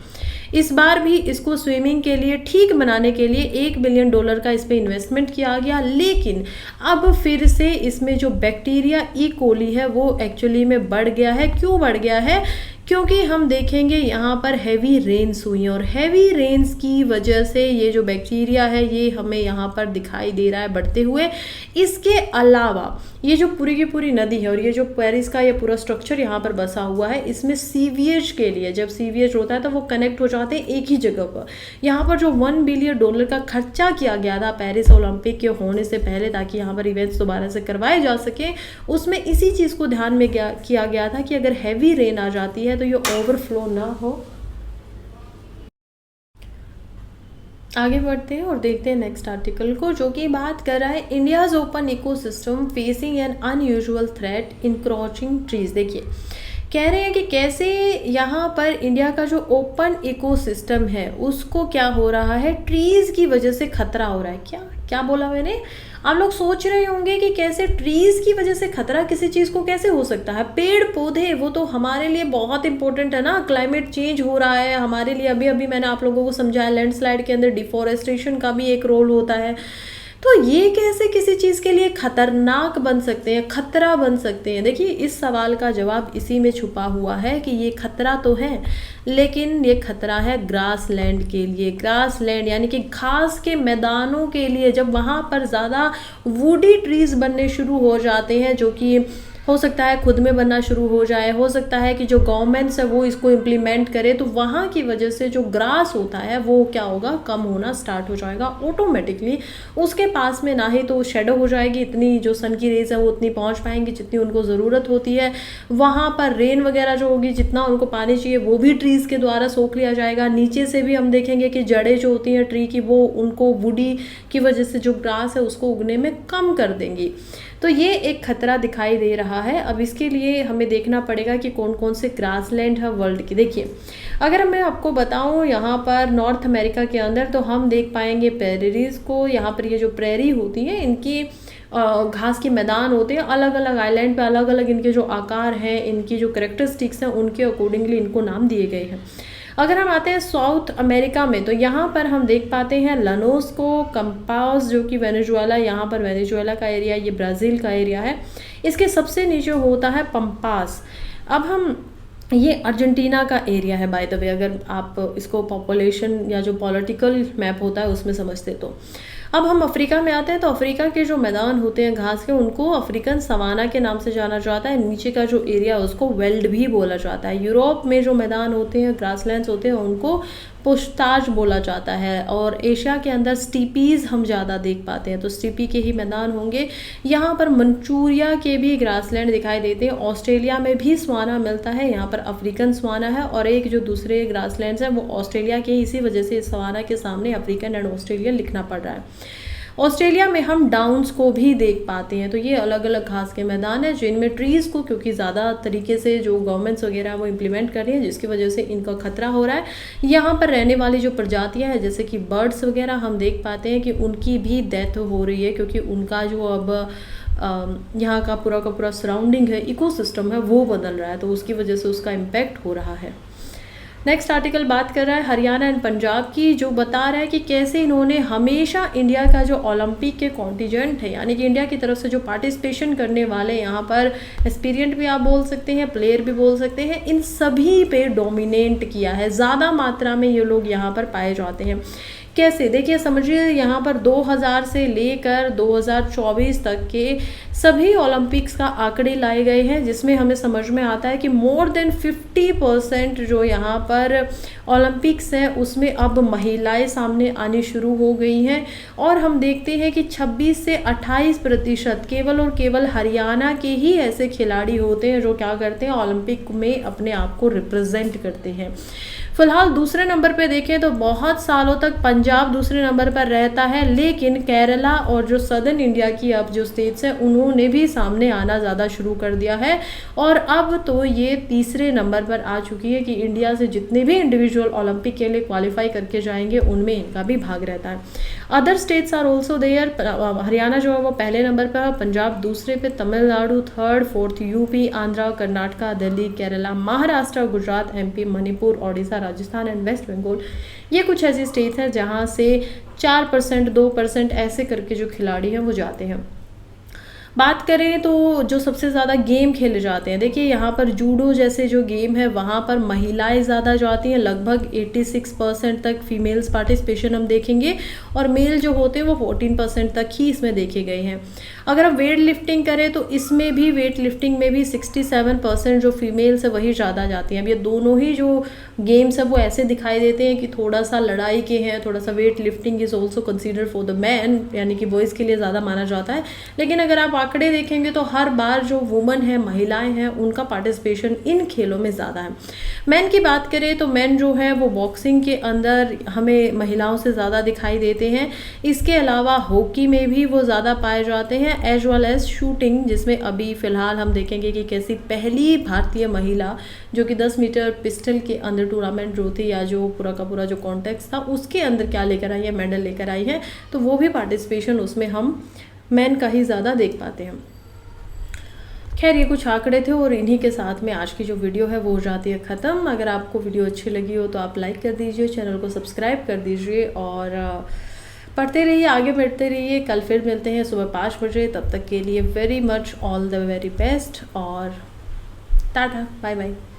इस बार भी इसको स्विमिंग के लिए ठीक बनाने के लिए $1 बिलियन का इस पर इन्वेस्टमेंट किया गया। लेकिन अब फिर से इसमें जो बैक्टीरिया ई कोली है वो एक्चुअली में बढ़ गया है। क्यों बढ़ गया है? क्योंकि हम देखेंगे यहाँ पर हैवी रेन्स हुई हैं, और हैवी रेन्स की वजह से ये जो बैक्टीरिया है ये हमें यहाँ पर दिखाई दे रहा है बढ़ते हुए। इसके अलावा ये जो पूरी की पूरी नदी है और ये जो पेरिस का ये पूरा स्ट्रक्चर यहाँ पर बसा हुआ है, इसमें सीवियज के लिए, जब सीवियज होता है तो वो कनेक्ट हो जाते हैं एक ही जगह पर। यहाँ पर जो $1 बिलियन का खर्चा किया गया था पेरिस ओलंपिक के होने से पहले ताकि यहाँ पर इवेंट्स दोबारा से करवाए जा सके, उसमें इसी चीज़ को ध्यान में किया गया था कि अगर हैवी रेन आ जाती है तो ये ओवरफ्लो ना हो। आगे बढ़ते हैं और देखते हैं नेक्स्ट आर्टिकल को, जो कि बात कर रहा है India's open ecosystem facing an unusual threat encroaching trees. देखिए कह रहे हैं कि कैसे यहाँ पर इंडिया का जो ओपन इकोसिस्टम है उसको क्या हो रहा है, ट्रीज की वजह से खतरा हो रहा है। क्या क्या बोला मैंने? आप लोग सोच रहे होंगे कि कैसे ट्रीज की वजह से खतरा किसी चीज़ को कैसे हो सकता है। पेड़ पौधे वो तो हमारे लिए बहुत इंपॉर्टेंट है ना। क्लाइमेट चेंज हो रहा है हमारे लिए, अभी अभी मैंने आप लोगों को समझाया लैंडस्लाइड के अंदर डिफॉरेस्टेशन का भी एक रोल होता है। तो ये कैसे किसी चीज़ के लिए खतरनाक बन सकते हैं, खतरा बन सकते हैं? देखिए इस सवाल का जवाब इसी में छुपा हुआ है कि ये खतरा तो है, लेकिन ये खतरा है ग्रास लैंड के लिए। ग्रास लैंड यानी कि घास के मैदानों के लिए। जब वहाँ पर ज़्यादा वुडी ट्रीज बनने शुरू हो जाते हैं, जो कि हो सकता है खुद में बनना शुरू हो जाए, हो सकता है कि जो गवर्नमेंट्स है वो इसको इम्प्लीमेंट करे, तो वहाँ की वजह से जो ग्रास होता है वो क्या होगा, कम होना स्टार्ट हो जाएगा ऑटोमेटिकली। उसके पास में ना ही तो शेडो हो जाएगी, इतनी जो सन की रेज है वो उतनी पहुँच पाएंगी जितनी उनको ज़रूरत होती है। वहाँ पर रेन वगैरह जो होगी, जितना उनको पानी चाहिए वो भी ट्रीज़ के द्वारा सोख लिया जाएगा। नीचे से भी हम देखेंगे कि जड़ें जो होती हैं ट्री की वो उनको वुडी की वजह से जो ग्रास है उसको उगने में कम कर देंगी। तो ये एक खतरा दिखाई दे रहा है। अब इसके लिए हमें देखना पड़ेगा कि कौन कौन से ग्रासलैंड है वर्ल्ड की। देखिए अगर मैं आपको बताऊं यहाँ पर नॉर्थ अमेरिका के अंदर, तो हम देख पाएंगे प्रेरीज को। यहाँ पर ये जो प्रेरी होती हैं इनकी घास के मैदान होते हैं, अलग अलग आइलैंड पे अलग अलग इनके जो आकार हैं, इनकी जो करेक्टरिस्टिक्स हैं उनके अकॉर्डिंगली इनको नाम दिए गए हैं। अगर हम आते हैं साउथ अमेरिका में, तो यहाँ पर हम देख पाते हैं लनोस को, कंपास जो कि वेनेजुएला, यहाँ पर वेनेजुएला का एरिया, ये ब्राज़ील का एरिया है। इसके सबसे नीचे होता है पंपास। अब हम ये अर्जेंटीना का एरिया है बाय द वे, अगर आप इसको पॉपुलेशन या जो पॉलिटिकल मैप होता है उसमें समझते तो। अब हम अफ्रीका में आते हैं, तो अफ्रीका के जो मैदान होते हैं घास के उनको अफ्रीकन सवाना के नाम से जाना जाता है। नीचे का जो एरिया है उसको वेल्ड भी बोला जाता है। यूरोप में जो मैदान होते हैं, ग्रासलैंड्स होते हैं, उनको पुश्ताज बोला जाता है। और एशिया के अंदर स्टीपीज़ हम ज़्यादा देख पाते हैं, तो स्टीपी के ही मैदान होंगे। यहाँ पर मंचूरिया के भी ग्रासलैंड दिखाई देते हैं। ऑस्ट्रेलिया में भी स्वाना मिलता है, यहाँ पर अफ्रीकन स्वाना है। और एक जो दूसरे ग्रासलैंड्स हैं वो ऑस्ट्रेलिया के, इसी वजह से इस स्वाना के सामने अफ्रीकन एंड ऑस्ट्रेलिया लिखना पड़ रहा है। ऑस्ट्रेलिया में हम डाउन्स को भी देख पाते हैं। तो ये अलग अलग घास के मैदान है जिनमें ट्रीज़ को क्योंकि ज़्यादा तरीके से जो गवर्नमेंट्स वगैरह वो इम्प्लीमेंट कर रही है, जिसकी वजह से इनका खतरा हो रहा है। यहाँ पर रहने वाली जो प्रजातियाँ हैं जैसे कि बर्ड्स वगैरह, हम देख पाते हैं कि उनकी भी डेथ हो रही है क्योंकि उनका जो अब यहाँ का पूरा सराउंडिंग है, इकोसिस्टम है, वो बदल रहा है, तो उसकी वजह से उसका इम्पैक्ट हो रहा है। नेक्स्ट आर्टिकल बात कर रहा है हरियाणा एंड पंजाब की, जो बता रहा है कि कैसे इन्होंने हमेशा इंडिया का जो ओलंपिक के कॉन्टिजेंट है, यानी कि इंडिया की तरफ से जो पार्टिसिपेशन करने वाले यहाँ पर एस्पिरिएंट भी आप बोल सकते हैं, प्लेयर भी बोल सकते हैं, इन सभी पे डोमिनेट किया है। ज़्यादा मात्रा में ये लोग यहाँ पर पाए जाते हैं। कैसे, देखिए समझिए, यहाँ पर 2000 से लेकर 2024 तक के सभी ओलंपिक्स का आंकड़े लाए गए हैं, जिसमें हमें समझ में आता है कि मोर देन 50% जो यहाँ पर ओलंपिक्स है उसमें अब महिलाएं सामने आनी शुरू हो गई हैं। और हम देखते हैं कि 26 से 28% केवल और केवल हरियाणा के ही ऐसे खिलाड़ी होते हैं जो क्या करते हैं, ओलंपिक में अपने आप को रिप्रेजेंट करते हैं। फिलहाल दूसरे नंबर पे देखें तो बहुत सालों तक पंजाब दूसरे नंबर पर रहता है, लेकिन केरला और जो सदर्न इंडिया की अब जो स्टेट्स हैं उन्होंने भी सामने आना ज़्यादा शुरू कर दिया है। और अब तो ये तीसरे नंबर पर आ चुकी है कि इंडिया से जितने भी इंडिविजुअल ओलंपिक के लिए क्वालिफाई करके जाएंगे उनमें इनका भी भाग रहता है। Other states are also there. Haryana जो है वो पहले नंबर पर है, पंजाब दूसरे पे, Tamil Nadu third, fourth UP, Andhra, Karnataka, Delhi, Kerala, Maharashtra, Gujarat, MP, Manipur, Odisha, Rajasthan and West Bengal. ये कुछ ऐसी स्टेट्स हैं जहाँ से 4%, 2% ऐसे करके जो खिलाड़ी हैं वो जाते हैं। बात करें तो जो सबसे ज़्यादा गेम खेले जाते हैं, देखिए यहाँ पर जूडो जैसे जो गेम है वहाँ पर महिलाएं ज़्यादा जाती हैं, लगभग 86% तक फीमेल्स पार्टिसिपेशन हम देखेंगे, और मेल जो होते हैं वो 14% तक ही इसमें देखे गए हैं। अगर हम वेट लिफ्टिंग करें तो इसमें भी, वेट लिफ्टिंग में भी 67% जो फीमेल्स है वही ज़्यादा जाती हैं। अब ये दोनों ही जो गेम्स है वो ऐसे दिखाई देते हैं कि थोड़ा सा लड़ाई के हैं, थोड़ा सा weight lifting is also consider for the man, यानी कि बॉयज़ के लिए ज़्यादा माना जाता है। लेकिन अगर आप आंकड़े देखेंगे तो हर बार जो वुमन है, महिलाएं हैं, उनका पार्टिसिपेशन इन खेलों में ज़्यादा है। मैन की बात करें तो मैन जो है वो बॉक्सिंग के अंदर हमें महिलाओं से ज़्यादा दिखाई देते हैं। इसके अलावा हॉकी में भी वो ज़्यादा पाए जाते हैं, एज वेल एज शूटिंग, जिसमें अभी फ़िलहाल हम देखेंगे कि कैसी पहली भारतीय महिला जो कि 10 मीटर पिस्टल के अंदर टूर्नामेंट जो थी, या जो पूरा का पूरा जो कॉन्टेक्स्ट था उसके अंदर क्या लेकर आई है, मेडल लेकर आई है। तो वो भी पार्टिसिपेशन उसमें हम मैन का ही ज़्यादा देख पाते हैं। खैर, ये कुछ आंकड़े थे और इन्हीं के साथ में आज की जो वीडियो है वो हो जाती है ख़त्म। अगर आपको वीडियो अच्छी लगी हो तो आप लाइक कर दीजिए, चैनल को सब्सक्राइब कर दीजिए और पढ़ते रहिए, आगे बढ़ते रहिए। कल फिर मिलते हैं सुबह 5 बजे। तब तक के लिए very much all the very best और टाटा, बाय बाय।